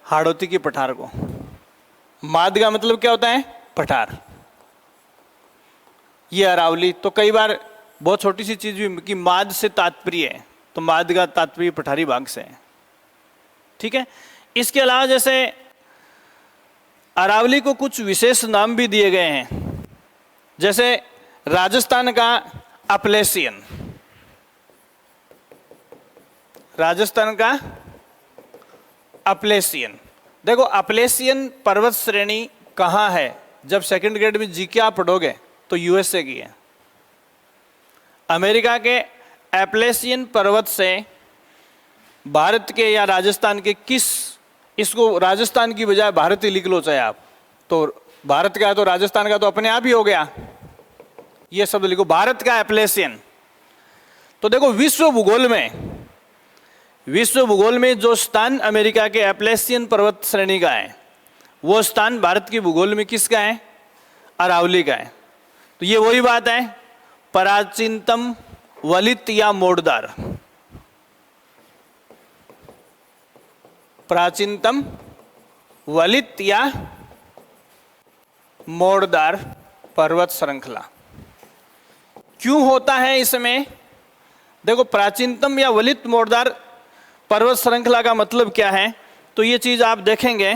हाड़ौती की पठार को। माद का मतलब क्या होता है? पठार। ये अरावली। तो कई बार बहुत छोटी सी चीज भी कि माद से तात्पर्य है, तो माद का तात्पर्य पठारी भाग से है। ठीक है, इसके अलावा जैसे अरावली को कुछ विशेष नाम भी दिए गए हैं, जैसे राजस्थान का अपलेशियन, राजस्थान का अपलेशियन। देखो अपलेशियन पर्वत श्रेणी कहाँ है? जब सेकंड ग्रेड में जीके आप पढ़ोगे तो यूएसए की है। अमेरिका के अपलेशियन पर्वत से भारत के या राजस्थान के किस, इसको राजस्थान की बजाय भारत ही लिख लो चाहे आप, तो भारत का है तो राजस्थान का तो अपने आप ही हो गया। ये शब्द लिखो, भारत का अपलेशियन। तो देखो विश्व भूगोल में जो स्थान अमेरिका के अपलेशियन पर्वत श्रेणी का है, वो स्थान भारत की भूगोल में किसका है? अरावली का है। तो ये वही बात है, प्राचीनतम वलित या मोड़दार, प्राचीनतम वलित या मोड़दार पर्वत श्रृंखला। क्यों होता है इसमें? देखो, प्राचीनतम या वलित मोड़दार पर्वत श्रृंखला का मतलब क्या है, तो ये चीज आप देखेंगे।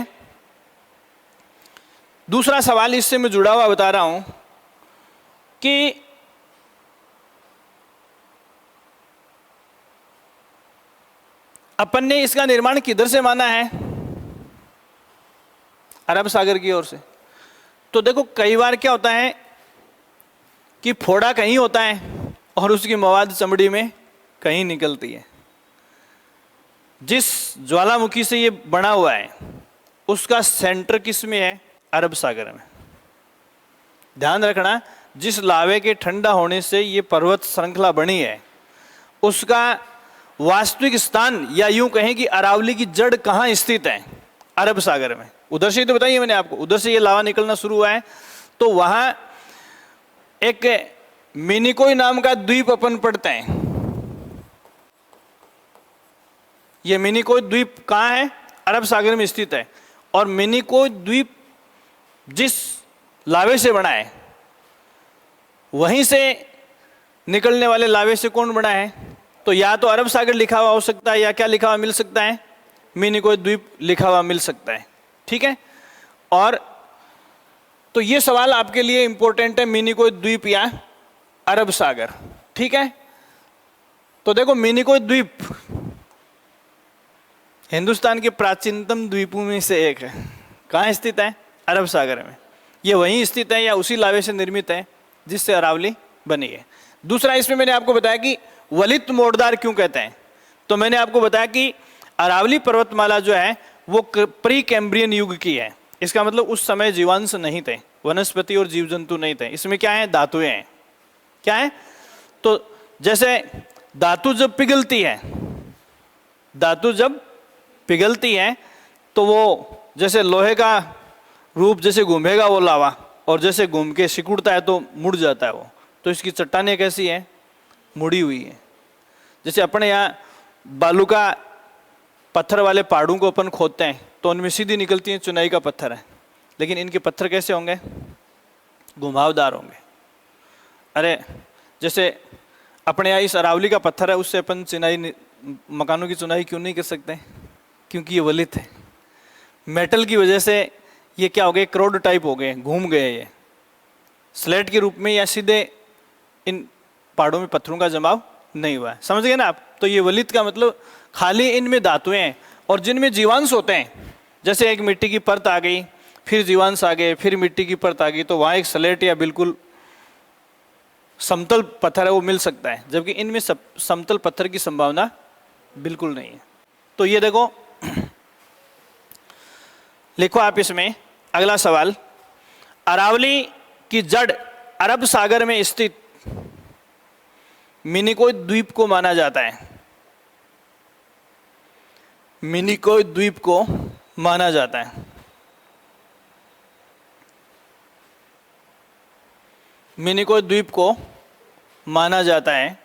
दूसरा सवाल इससे मैं जुड़ा हुआ बता रहा हूं कि अपन ने इसका निर्माण किधर से माना है? अरब सागर की ओर से। तो देखो, कई बार क्या होता है कि फोड़ा कहीं होता है और उसकी मवाद चमड़ी में कहीं निकलती है। जिस ज्वालामुखी से ये बना हुआ है उसका सेंटर किस में है? अरब सागर में। ध्यान रखना, जिस लावे के ठंडा होने से ये पर्वत श्रृंखला बनी है उसका वास्तविक स्थान, या यूं कहें कि अरावली की जड़ कहां स्थित है? अरब सागर में। उधर से ही तो बताइए मैंने आपको, उधर से ये लावा निकलना शुरू हुआ है। तो वहां एक मिनिकोय नाम का द्वीप अपन पढ़ते हैं। ये मिनिकोय द्वीप कहां है? अरब सागर में स्थित है। और मिनिकोय द्वीप जिस लावे से बना है, वहीं से निकलने वाले लावे से कौन बना है? तो या तो अरब सागर लिखा हुआ हो सकता है, या क्या लिखा हुआ मिल सकता है? मिनिकोय द्वीप लिखा हुआ मिल सकता है। ठीक है। और तो ये सवाल आपके लिए इंपॉर्टेंट है, मिनिकोय द्वीप या अरब सागर। ठीक है। तो देखो, मिनिकोय द्वीप हिंदुस्तान के प्राचीनतम द्वीपों में से एक है। कहाँ स्थित है? अरब सागर में। ये वहीं स्थित है या उसी लावे से निर्मित है जिससे अरावली बनी है। दूसरा, इसमें मैंने आपको बताया कि वलित मोड़दार क्यों कहते हैं। तो मैंने आपको बताया कि अरावली पर्वतमाला जो है वो प्री कैम्ब्रियन युग की है। इसका मतलब उस समय जीवांश नहीं थे, वनस्पति और जीव जंतु नहीं थे। इसमें क्या है? धातुएं हैं। क्या है? तो जैसे धातु जब पिघलती है, धातु जब पिघलती है तो वो जैसे लोहे का रूप जैसे घूमेगा वो लावा, और जैसे घूम के सिकुड़ता है तो मुड़ जाता है वो। तो इसकी चट्टानें कैसी है? मुड़ी हुई है। जैसे अपने यहाँ बालू का पत्थर वाले पहाड़ों को अपन खोदते हैं तो उनमें सीधी निकलती है, चुनाई का पत्थर है। लेकिन इनके पत्थर कैसे होंगे? घुमावदार होंगे। अरे जैसे अपने यहाँ इस अरावली का पत्थर है, उससे अपन चिनाई, मकानों की चुनाई क्यों नहीं कर सकते? क्योंकि ये वलित है। मेटल की वजह से ये क्या हो गए? क्रोड टाइप हो गए, घूम गए। ये स्लेट के रूप में या सीधे इन पहाड़ों में पत्थरों का जमाव नहीं हुआ है। समझ गए ना आप? तो ये वलित का मतलब खाली इनमें धातुएं हैं और जिनमें जीवांश होते हैं। जैसे एक मिट्टी की परत आ गई, फिर जीवांश आ गए, फिर मिट्टी की परत आ गई, तो वहाँ एक स्लेट या बिल्कुल समतल पत्थर है वो मिल सकता है, जबकि इनमें समतल पत्थर की संभावना बिल्कुल नहीं है। तो ये देखो, लिखो आप इसमें अगला सवाल। अरावली की जड़ अरब सागर में स्थित मिनिकोय द्वीप को माना जाता है। मिनिकोय द्वीप को माना जाता है। मिनिकोय द्वीप को माना जाता है।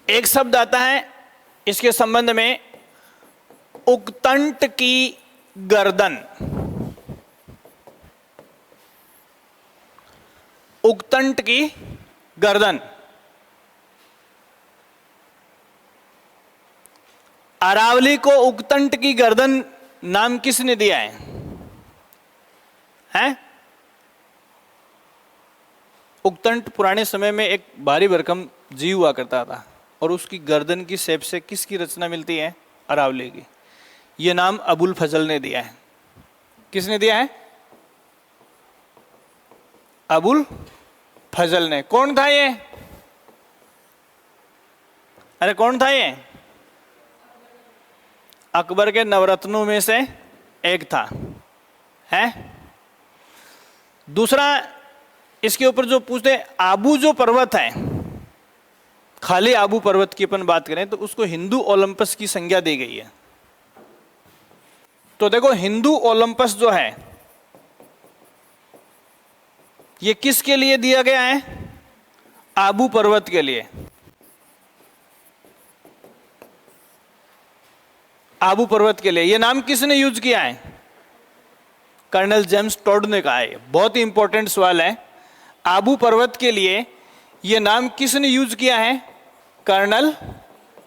एक शब्द आता है इसके संबंध में, उक्तंट की गर्दन। उक्तंट की गर्दन। अरावली को उक्तंट की गर्दन नाम किसने दिया है? हैं? उक्तंट पुराने समय में एक भारी भरकम जीव हुआ करता था और उसकी गर्दन की शेप से किसकी रचना मिलती है? अरावली की। यह नाम अबुल फजल ने दिया है। किसने दिया है? अबुल फजल ने। कौन था ये? अरे कौन था ये? अकबर के नवरत्नों में से एक था। है? दूसरा, इसके ऊपर जो पूछते, आबू जो पर्वत है, खाली आबू पर्वत की अपन बात करें तो उसको हिंदू ओलंपस की संज्ञा दी गई है। तो देखो, हिंदू ओलंपस जो है ये किसके लिए दिया गया है? आबू पर्वत के लिए, आबू पर्वत के लिए ये नाम किसने यूज किया है? कर्नल जेम्स टोड ने कहा है। बहुत ही इंपॉर्टेंट सवाल है। आबू पर्वत के लिए ये नाम किसने यूज किया है? कर्नल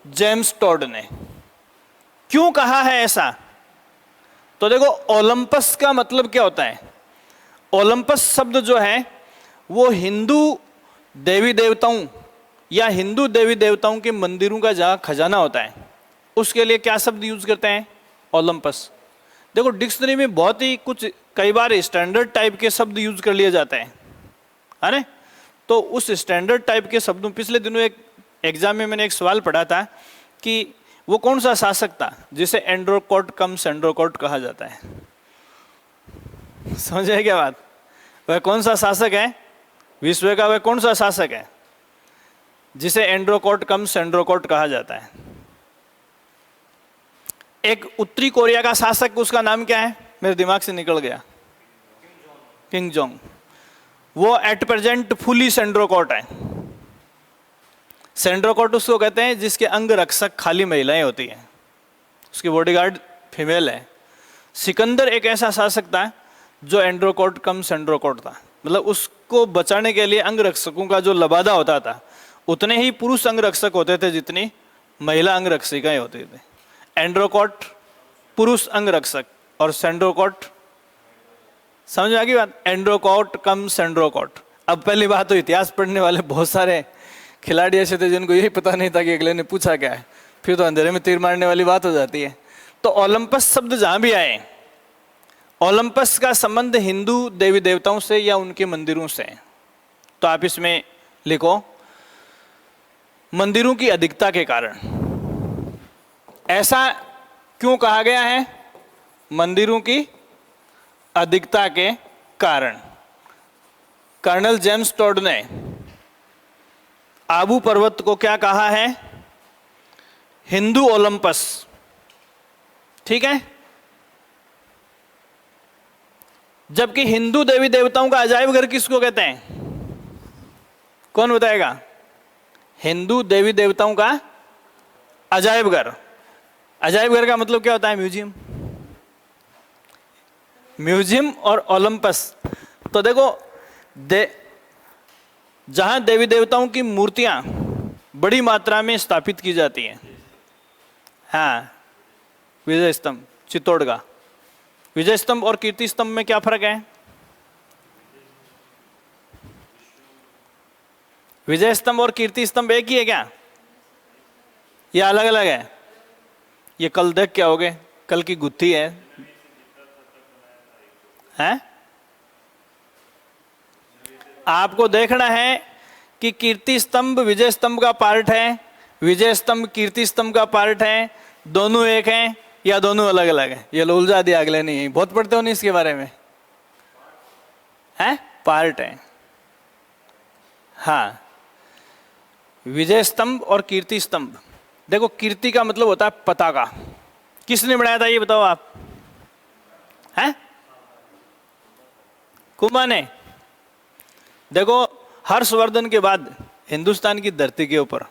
जेम्स टोड ने। क्यों कहा है ऐसा? तो देखो, ओलंपस का मतलब क्या होता है? ओलंपस शब्द जो है वो हिंदू देवी देवताओं या हिंदू देवी देवताओं के मंदिरों का जहां खजाना होता है, उसके लिए क्या शब्द यूज करते हैं? ओलंपस। देखो, डिक्शनरी में बहुत ही कुछ कई बार स्टैंडर्ड टाइप के शब्द यूज कर लिए जाते हैं, है ना? तो उस स्टैंडर्ड टाइप के शब्दों, पिछले दिनों एक एग्जाम में मैंने एक सवाल पढ़ा था कि वो कौन सा शासक था जिसे एंड्रोकोट कम सेंड्रोकोट कहा जाता है? समझे क्या बात? वह कौन सा शासक है विश्व का? वह कौन सा शासक है जिसे एंड्रोकोट कम सेंड्रोकोट कहा जाता है? एक उत्तरी कोरिया का शासक, उसका नाम क्या है? मेरे दिमाग से निकल गया। King Jong. वो एट प्रेजेंट फुली सेंड्रोकोट है। सेंड्रोकोट उसको कहते हैं जिसके अंग रक्षक खाली महिलाएं होती हैं, उसकी बॉडीगार्ड फीमेल है। सिकंदर एक ऐसा शासक था जो एंड्रोकोट कम सेंड्रोकोट था, मतलब उसको बचाने के लिए अंग रक्षकों का जो लबादा होता था उतने ही पुरुष अंग रक्षक होते थे जितनी महिला अंग रक्षिकाएं होती थी। एंड्रोकोट पुरुष अंग रक्षक और सेंड्रोकोट, समझ में आ गई बात? एंड्रोकोट कम सेंड्रोकोट। अब पहली बात तो इतिहास पढ़ने वाले बहुत सारे खिलाड़ी ऐसे थे जिनको यही पता नहीं था कि अगले ने पूछा क्या है, फिर तो अंधेरे में तीर मारने वाली बात हो जाती है। तो ओलंपस शब्द जहां भी आए, ओलंपस का संबंध हिंदू देवी देवताओं से या उनके मंदिरों से। तो आप इसमें लिखो, मंदिरों की अधिकता के कारण। ऐसा क्यों कहा गया है? मंदिरों की अधिकता के कारण। कर्नल जेम्स टोड ने आबू पर्वत को क्या कहा है? हिंदू ओलंपस। ठीक है? जबकि हिंदू देवी देवताओं का अजायब घर किसको कहते हैं? कौन बताएगा? हिंदू देवी देवताओं का अजायब घर। अजायब घर का मतलब क्या होता है? म्यूजियम। म्यूजियम और ओलंपस। तो देखो, जहां देवी देवताओं की मूर्तियां बड़ी मात्रा में स्थापित की जाती हैं, हाँ, विजय स्तंभ चित्तौड़गढ़। विजय स्तंभ और कीर्ति स्तंभ में क्या फर्क है? विजय स्तंभ और कीर्ति स्तंभ एक ही है क्या? ये अलग अलग है? ये कल देख क्या हो गए? कल की गुत्थी है, हैं? आपको देखना है कि कीर्ति स्तंभ विजय स्तंभ का पार्ट है, विजय स्तंभ कीर्ति स्तंभ का पार्ट है, दोनों एक हैं या दोनों अलग अलग हैं? ये लो उलझा दिया अगले नहीं, बहुत पढ़ते हो नहीं इसके बारे में, हैं? पार्ट है। हाँ, विजय स्तंभ और कीर्ति स्तंभ। देखो, कीर्ति का मतलब होता है पताका। किसने बनाया था ये बताओ आप? हैं? कुंभा ने। देखो, हर्षवर्धन के बाद हिंदुस्तान की धरती के ऊपर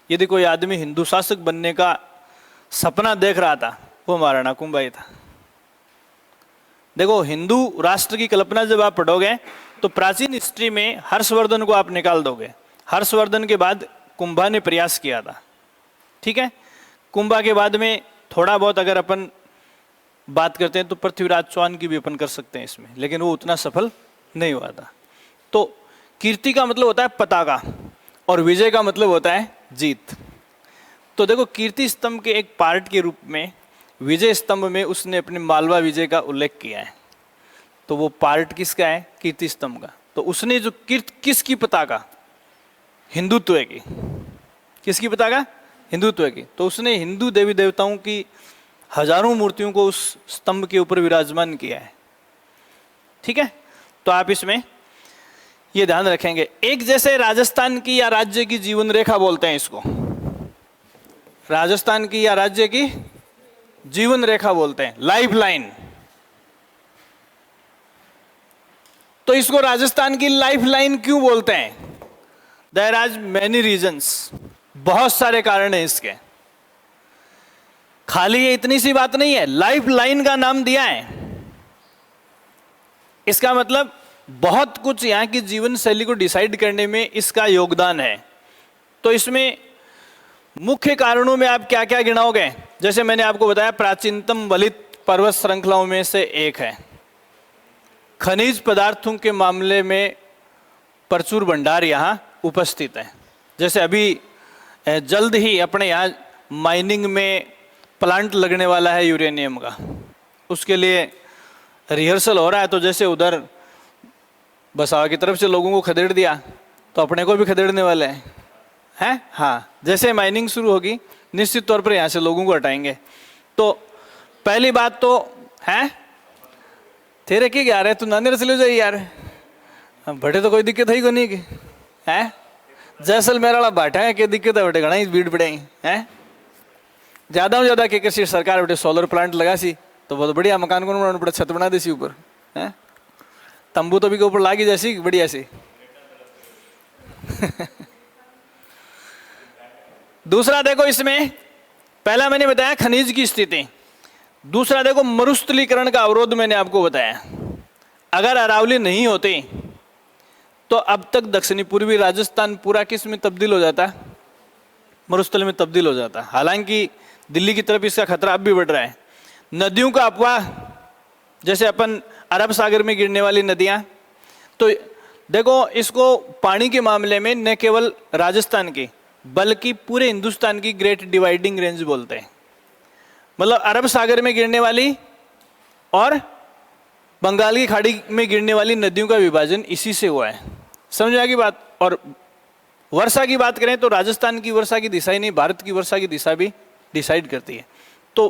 यदि कोई आदमी हिंदू शासक बनने का सपना देख रहा था, वो महाराणा कुंभा ही था। देखो, हिंदू राष्ट्र की कल्पना जब आप पढ़ोगे तो प्राचीन हिस्ट्री में हर्षवर्धन को आप निकाल दोगे। हर्षवर्धन के बाद कुंभा ने प्रयास किया था। ठीक है? कुंभा के बाद में थोड़ा बहुत अगर अपन बात करते हैं तो पृथ्वीराज चौहान की भी अपन कर सकते हैं इसमें, लेकिन वो उतना सफल नहीं हुआ था। तो कीर्ति का मतलब होता है पताका और विजय का मतलब होता है जीत। तो देखो, कीर्ति स्तंभ के एक पार्ट के रूप में विजय स्तंभ में उसने अपने मालवा विजय का उल्लेख किया है। तो वो पार्ट किसका है? कीर्ति स्तंभ का। तो उसने जो किसकी पताका? हिंदुत्व की। किसकी पताका? हिंदुत्व की। तो उसने हिंदू देवी देवताओं की हजारों मूर्तियों को उस स्तंभ के ऊपर विराजमान किया है। ठीक है? तो आप इसमें ये ध्यान रखेंगे। एक जैसे राजस्थान की या राज्य की जीवन रेखा बोलते हैं इसको। राजस्थान की या राज्य की जीवन रेखा बोलते हैं, लाइफ लाइन। तो इसको राजस्थान की लाइफ लाइन क्यों बोलते हैं? देयर आर मैनी रीजंस, बहुत सारे कारण हैं इसके। खाली ये इतनी सी बात नहीं है, लाइफ लाइन का नाम दिया है, इसका मतलब बहुत कुछ यहाँ की जीवन शैली को डिसाइड करने में इसका योगदान है। तो इसमें मुख्य कारणों में आप क्या क्या गिनाओगे? जैसे मैंने आपको बताया, प्राचीनतम वलित पर्वत श्रृंखलाओं में से एक है। खनिज पदार्थों के मामले में प्रचुर भंडार यहाँ उपस्थित है। जैसे अभी जल्द ही अपने यहाँ माइनिंग में प्लांट लगने वाला है यूरेनियम का, उसके लिए रिहर्सल हो रहा है। तो जैसे उधर बसावा की तरफ से लोगों को खदेड़ दिया, तो अपने को भी खदेड़ने वाले हैं। हाँ, जैसे माइनिंग शुरू होगी निश्चित तौर पर यहाँ से लोगों को हटाएंगे। तो पहली बात तो है, तेरे के क्या रहे, तू नानी से ले जाइए यार, बटे तो कोई दिक्कत है ही को नहीं की है। जैसलमेर वाला बाटा है, क्या दिक्कत है बटे, घना ही भीड़ पड़े हैं। ज़्यादा से ज़्यादा के किसी सरकार बटे सोलर प्लांट लगा सी तो बहुत बढ़िया मकान को बनाना पड़ा, छत बना देसी ऊपर है, तंबू तो भी के ऊपर लागी जैसी बढ़िया सी। दूसरा देखो, इसमें पहला मैंने बताया खनिज की स्थिति, दूसरा देखो मरुस्थलीकरण का अवरोध मैंने आपको बताया। अगर अरावली नहीं होती तो अब तक दक्षिणी पूर्वी राजस्थान पूरा किस में तब्दील हो जाता, मरुस्थल में तब्दील हो जाता। हालांकि दिल्ली की तरफ इसका खतरा अब भी बढ़ रहा है। नदियों का अपवाह, जैसे अपन अरब सागर में गिरने वाली नदियां, तो देखो इसको पानी के मामले में न केवल राजस्थान की बल्कि पूरे हिंदुस्तान की ग्रेट डिवाइडिंग रेंज बोलते हैं। मतलब अरब सागर में गिरने वाली और बंगाल की खाड़ी में गिरने वाली नदियों का विभाजन इसी से हुआ है। समझ आएगी बात। और वर्षा की बात करें तो राजस्थान की वर्षा की दिशा ही नहीं, भारत की वर्षा की दिशा भी डिसाइड करती है। तो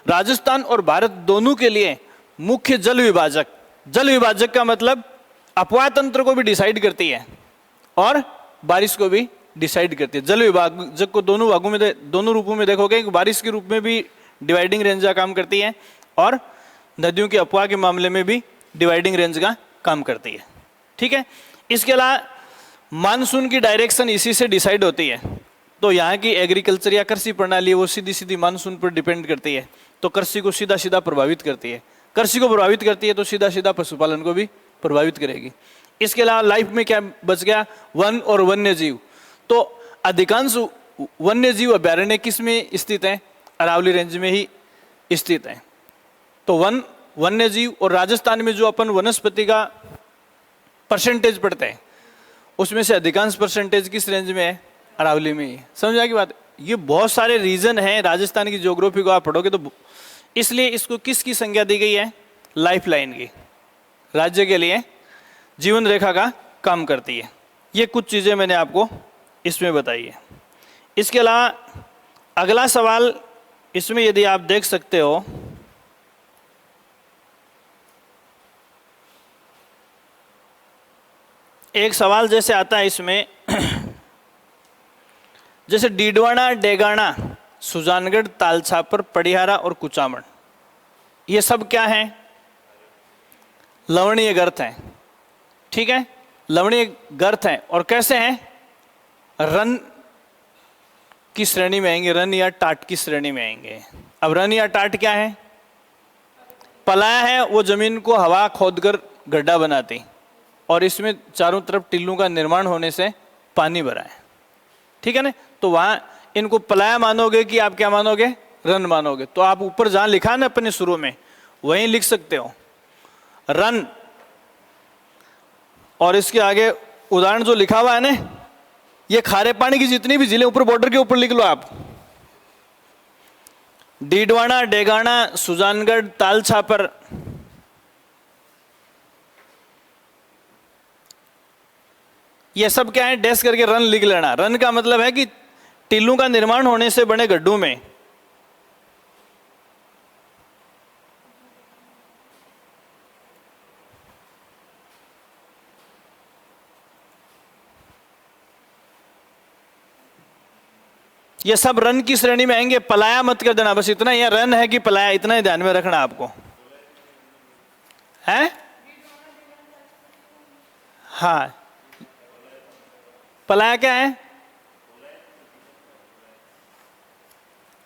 राजस्थान और भारत दोनों के लिए मुख्य जल विभाजक का मतलब अपवाह तंत्र को भी डिसाइड करती है और बारिश को भी डिसाइड करती है। जल विभाजक को दोनों भागों में दोनों रूपों में देखोगे, बारिश के रूप में भी डिवाइडिंग रेंज का काम करती है और नदियों के अपवाह के मामले में भी डिवाइडिंग रेंज का काम करती है। ठीक है। इसके अलावा मानसून की डायरेक्शन इसी से डिसाइड होती है। तो यहाँ की एग्रीकल्चर या कृषि प्रणाली वो सीधी सीधी मानसून पर डिपेंड करती है, तो कृषि को सीधा सीधा प्रभावित करती है। कृषि को प्रभावित करती है तो सीधा सीधा पशुपालन को भी प्रभावित करेगी। इसके अलावा लाइफ में क्या बच गया, वन और वन्य जीव। तो अधिकांश वन्य जीव अभ्यारण्य किस में स्थित है, अरावली रेंज में ही स्थित है। तो वन्य जीव और राजस्थान में जो अपन वनस्पति का परसेंटेज पढ़ते हैं उसमें से अधिकांश परसेंटेज किस रेंज में है, अरावली में ही। समझ आएगी बात। ये बहुत सारे रीजन हैं, राजस्थान की ज्योग्राफी को आप पढ़ोगे तो इसलिए इसको किसकी संज्ञा दी गई है, लाइफ लाइन की, राज्य के लिए जीवन रेखा का काम करती है। ये कुछ चीजें मैंने आपको इसमें बताई है। इसके अलावा अगला सवाल इसमें यदि आप देख सकते हो, एक सवाल जैसे आता है इसमें जैसे डीडवाना, डेगाना, सुजानगढ़, तालछापर, पडिहारा और कुचामन, ये सब क्या है, लवणीय गर्त हैं। ठीक है, लवणीय गर्त हैं और कैसे हैं, रन की श्रेणी में आएंगे, रन या टाट की श्रेणी में आएंगे। अब रन या टाट क्या है, पलाया है वो जमीन को हवा खोदकर गड्ढा बनाती और इसमें चारों तरफ टिल्लों का निर्माण होने से पानी भरा है। ठीक है ना, तो वहां इनको पलाया मानोगे कि आप क्या मानोगे, रन मानोगे। तो आप ऊपर जहां लिखा है ना अपने शुरू में वहीं लिख सकते हो रन, और इसके आगे उदाहरण जो लिखा हुआ है ना, ये खारे पानी की जितनी भी जिले ऊपर बॉर्डर के ऊपर लिख लो आप, डीडवाना, डेगाना, सुजानगढ़, तालछापर, ये सब क्या है, डैश करके रन लिख लेना। रन का मतलब है कि टिल्लों का निर्माण होने से बने गड्ढों में ये सब रन की श्रेणी में आएंगे। पलाया मत कर देना, बस इतना, यह रन है कि पलाया, इतना ही ध्यान में रखना आपको है। हाँ पलाया क्या है?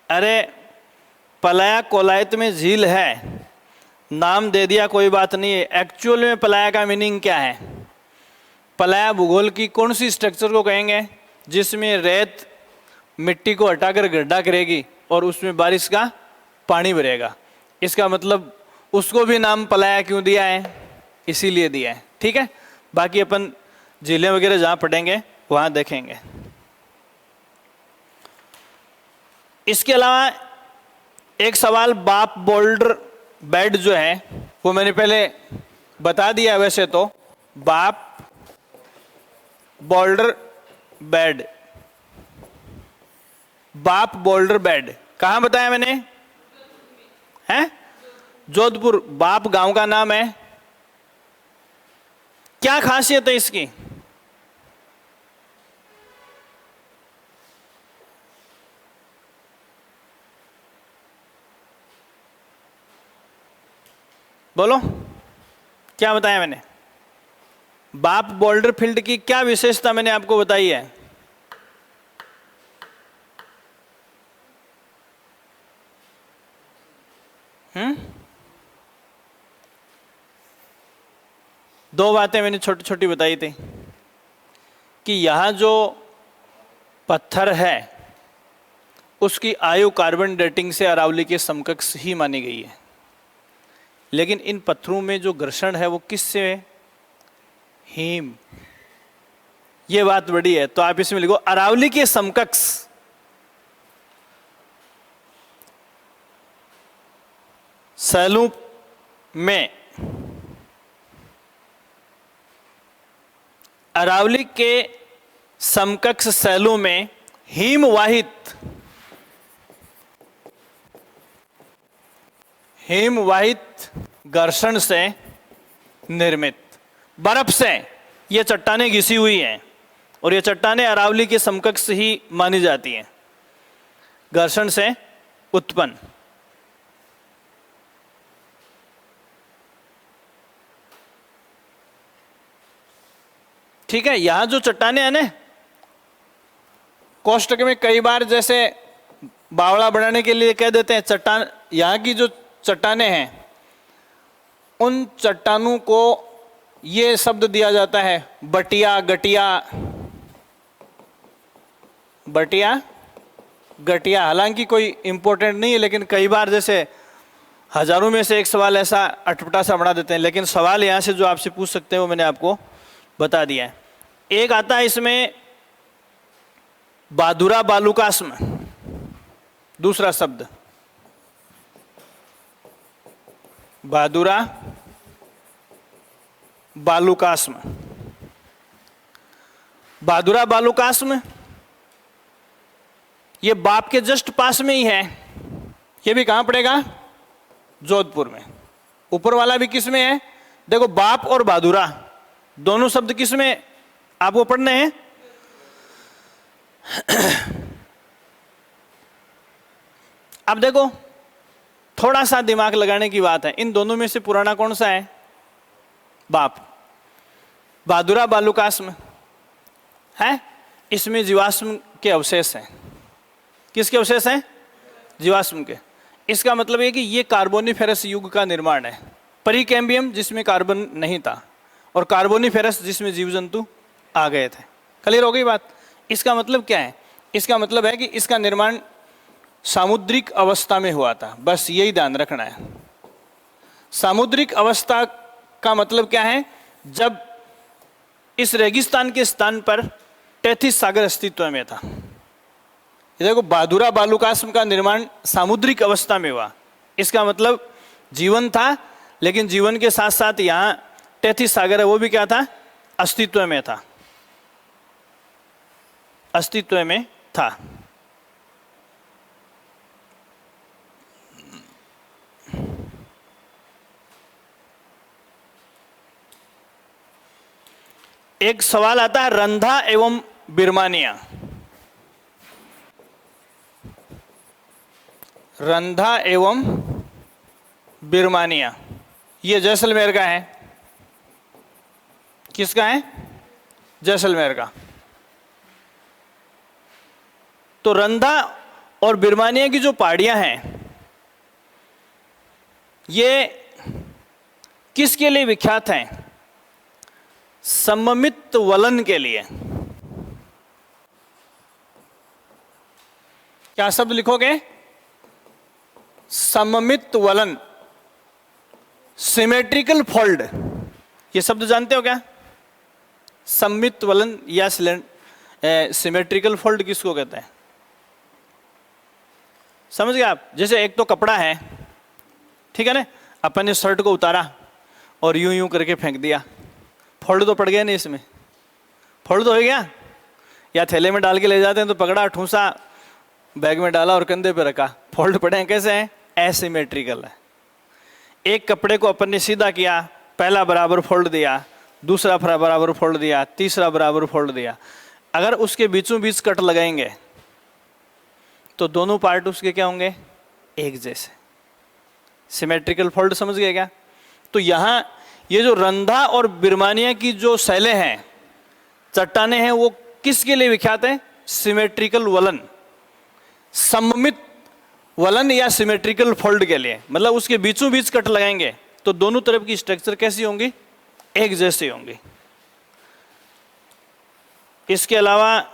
अरे पलाया कोलायत में झील है, नाम दे दिया कोई बात नहीं है। एक्चुअल में पलाया का मीनिंग क्या है? पलाया भूगोल की कौन सी स्ट्रक्चर को कहेंगे जिसमें रेत मिट्टी को हटाकर गड्ढा करेगी और उसमें बारिश का पानी भरेगा? इसका मतलब उसको भी नाम पलाया क्यों दिया है? इसीलिए दिया है। ठीक है, बाकी अपन झीलें वगैरह जहाँ पढ़ेंगे वहाँ देखेंगे। इसके अलावा एक सवाल, बाप बोल्डर बेड जो है वो मैंने पहले बता दिया। वैसे तो बाप बोल्डर बेड, बाप बोल्डर बेड कहाँ बताया मैंने? हैं? जोधपुर। बाप गांव का नाम है। क्या खासियत है इसकी? बोलो, क्या बताया मैंने? बाप बोल्डर फील्ड की क्या विशेषता मैंने आपको बताई है? दो बातें मैंने छोटी छोटी बताई थी कि यहां जो पत्थर है उसकी आयु कार्बन डेटिंग से अरावली के समकक्ष ही मानी गई है, लेकिन इन पत्थरों में जो घर्षण है वो किससे? हीम। ये बात बड़ी है, तो आप इसमें लिखो अरावली के समकक्ष। सैलू में, अरावली के समकक्ष सैलू में हिमवाहित घर्षण से निर्मित बर्फ से ये चट्टानें घिसी हुई हैं और ये चट्टानें अरावली के समकक्ष ही मानी जाती हैं, घर्षण से उत्पन्न। ठीक है, यहां जो चट्टानें हैं ना, कोष्टक में कई बार जैसे बावड़ा बनाने के लिए कह देते हैं चट्टान, यहां की जो चट्टानें हैं उन चट्टानों को ये शब्द दिया जाता है बटिया, गटिया, बटिया गटिया। हालांकि कोई इंपॉर्टेंट नहीं है, लेकिन कई बार जैसे हजारों में से एक सवाल ऐसा अटपटा सा बना देते हैं, लेकिन सवाल यहां से जो आपसे पूछ सकते हैं वो मैंने आपको बता दिया है। एक आता है इसमें बादुरा बालुकास्म, दूसरा शब्द बादुरा बालुकास्म। बादुरा बालुकास्म ये बाप के जस्ट पास में ही है। ये भी कहां पड़ेगा? जोधपुर में। ऊपर वाला भी किस में है? देखो, बाप और बादुरा दोनों शब्द किस में आपको पढ़ने हैं? अब देखो, थोड़ा सा दिमाग लगाने की बात है, इन दोनों में से पुराना कौन सा है? बाप। बादुरा बालुकास्म है, इसमें जीवाश्म के अवशेष हैं। किसके अवशेष हैं? जीवाश्म के। इसका मतलब है कि ये कार्बोनिफेरस युग का निर्माण है। परिकैम्बियम जिसमें कार्बन नहीं था और कार्बोनिफेरस जिसमें जीव जंतु आ गए थे। क्लियर हो गई बात? इसका मतलब क्या है? इसका मतलब है कि इसका निर्माण सामुद्रिक अवस्था में हुआ था, बस यही ध्यान रखना है। सामुद्रिक अवस्था का मतलब क्या है? जब इस रेगिस्तान के स्थान पर टेथिस सागर अस्तित्व में था। देखो, बादुरा बालुकास्म का निर्माण सामुद्रिक अवस्था में हुआ, इसका मतलब जीवन था, लेकिन जीवन के साथ साथ यहाँ टेथिस सागर है वो भी क्या था? अस्तित्व में था, अस्तित्व में था। एक सवाल आता है रंधा एवं बिरमानिया। रंधा एवं बिरमानिया ये जैसलमेर का है। किसका है? जैसलमेर का। तो रंधा और बिरमानिया की जो पहाड़ियां हैं ये किसके लिए विख्यात हैं? सममित वलन के लिए। क्या शब्द लिखोगे? सममित वलन, सिमेट्रिकल फोल्ड। ये शब्द जानते हो क्या? सममित वलन या सिमेट्रिकल फोल्ड किसको कहते हैं? समझ गए आप? जैसे एक तो कपड़ा है, ठीक है ना, अपन ने शर्ट को उतारा और यूं यूं करके फेंक दिया, फोल्ड तो पड़ गया नहीं, इसमें फोल्ड तो हो गया। या थैले में डाल के ले जाते हैं तो पकड़ा, ठूसा, बैग में डाला और कंधे पे रखा, फोल्ड पड़े हैं। कैसे हैं? एसिमेट्रिकल है। एक कपड़े को अपन ने सीधा किया, पहला बराबर फोल्ड दिया, दूसरा बराबर फोल्ड दिया, तीसरा बराबर फोल्ड दिया। अगर उसके बीचों बीच कट लगाएंगे तो दोनों पार्ट उसके क्या होंगे? एक जैसे, सिमेट्रिकल फोल्ड। समझ गए क्या? तो यहां ये जो रंधा और बिरमानिया की जो शैलें हैं, चट्टाने हैं, वो किसके लिए विख्यात है? सिमेट्रिकल वलन, सममित वलन या सिमेट्रिकल फोल्ड के लिए। मतलब उसके बीचों बीच कट लगाएंगे तो दोनों तरफ की स्ट्रक्चर कैसी होंगी? एक जैसी होंगी। इसके अलावा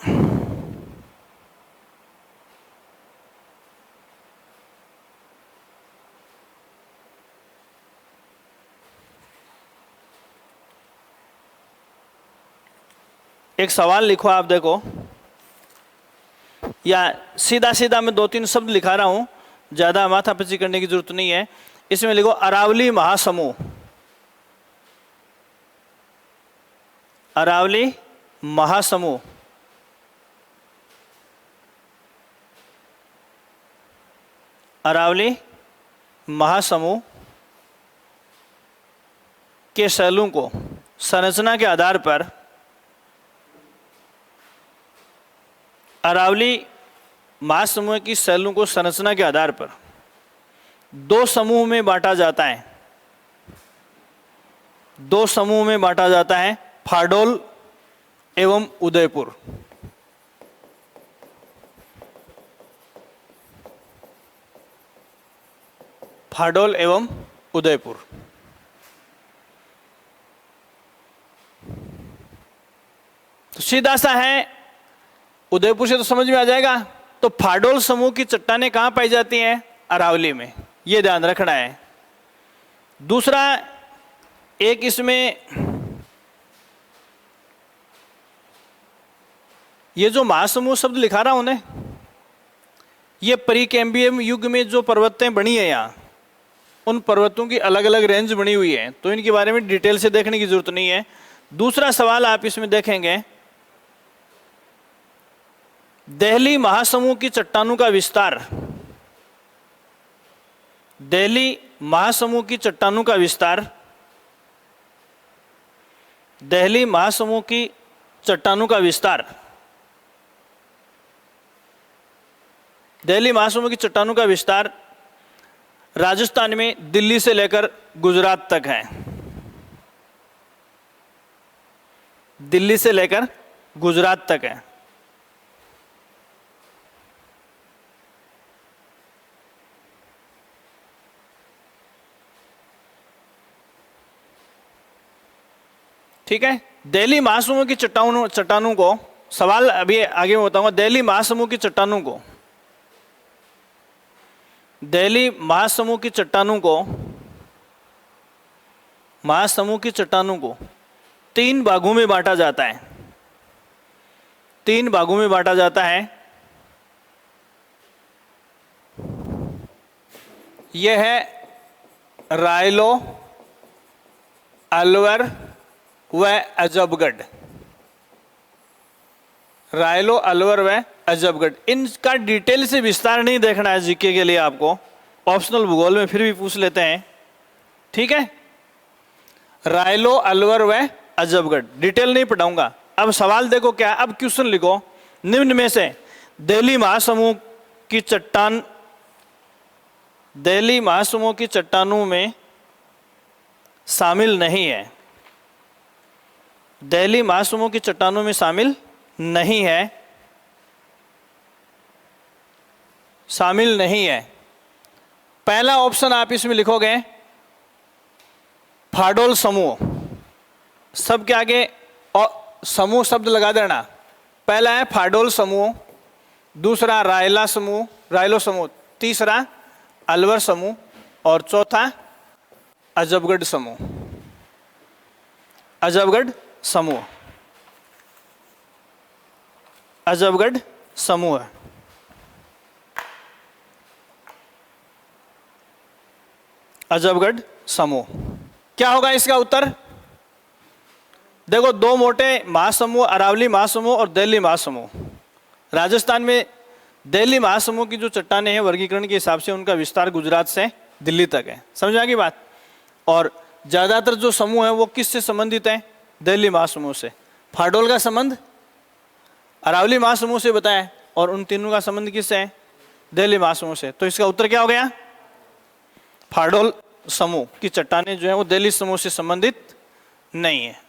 एक सवाल लिखो आप, देखो, या सीधा सीधा मैं 2-3 शब्द लिखा रहा हूं, ज्यादा माथापच्ची करने की जरूरत नहीं है। इसमें लिखो अरावली महासमूह। अरावली महासमूह, अरावली महासमूह के शैलों को संरचना के आधार पर अरावली महासमूह की शैलों को संरचना के आधार पर 2 समूह में बांटा जाता है। 2 समूह में बांटा जाता है, फाडोल एवं उदयपुर। फाडोल एवं उदयपुर। तो सीधा सा है, उदयपुर से तो समझ में आ जाएगा। तो फाडोल समूह की चट्टानें कहां पाई जाती हैं? अरावली में, यह ध्यान रखना है। दूसरा, एक इसमें ये जो महासमूह शब्द लिखा रहा हूं ना, ये प्रीकैम्बियम युग में जो पर्वतें बनी है यहां, उन पर्वतों की अलग अलग रेंज बनी हुई है, तो इनके बारे में डिटेल से देखने की जरूरत नहीं है। दूसरा सवाल आप इसमें देखेंगे, दिल्ली महासमूह की चट्टानों का विस्तार। दिल्ली महासमूह की चट्टानों का विस्तार, दिल्ली महासमूह की चट्टानों का विस्तार, दिल्ली महासमूह की चट्टानों का विस्तार राजस्थान में दिल्ली से लेकर गुजरात तक है। दिल्ली से लेकर गुजरात तक है। ठीक है। दिल्ली महासमूह की चट्टानों को, सवाल अभी आगे मैं बताऊंगा। दिल्ली महासमूह की चट्टानों को, दिल्ली महासमूह की चट्टानों को, महासमूह की चट्टानों को 3 भागों में बांटा जाता है। 3 भागों में बांटा जाता है। यह है रायलो, अलवर व अजबगढ़। रायलो, अलवर व अजबगढ़। इनका डिटेल से विस्तार नहीं देखना है जीके के लिए, आपको ऑप्शनल भूगोल में फिर भी पूछ लेते हैं, ठीक है। रायलो, अलवर व अजबगढ़, डिटेल नहीं पढ़ाऊंगा। अब सवाल देखो क्या, अब क्वेश्चन लिखो, निम्न में से दिल्ली महासमूह की चट्टान, दिल्ली महासमूह की चट्टानों में शामिल नहीं है, दिल्ली महासमूह की चट्टानों में शामिल नहीं है, शामिल नहीं है। पहला ऑप्शन आप इसमें लिखोगे फाडोल समूह, सब के आगे और समूह शब्द लगा देना। पहला है फाडोल समूह, दूसरा रायला समूह, रायलो समूह, तीसरा अलवर समूह और चौथा अजबगढ़ समूह, अजबगढ़ समूह, अजबगढ़ समूह। अजबगढ़ समूह। क्या होगा इसका उत्तर? देखो, दो मोटे महासमूह, अरावली महासमूह और दिल्ली महासमूह। राजस्थान में दिल्ली महासमूह की जो चट्टानें हैं वर्गीकरण के हिसाब से उनका विस्तार गुजरात से दिल्ली तक है। समझ आ गई बात? और ज़्यादातर जो समूह है वो किससे संबंधित हैं? दिल्ली महासमूह से। फाडोल का संबंध अरावली महासमूह से बताया और उन तीनों का संबंध किससे है? दिल्ली महासमूह से। तो इसका उत्तर क्या हो गया? फाडोल समूह की चट्टानें जो है वो दिल्ली समूह से संबंधित नहीं है।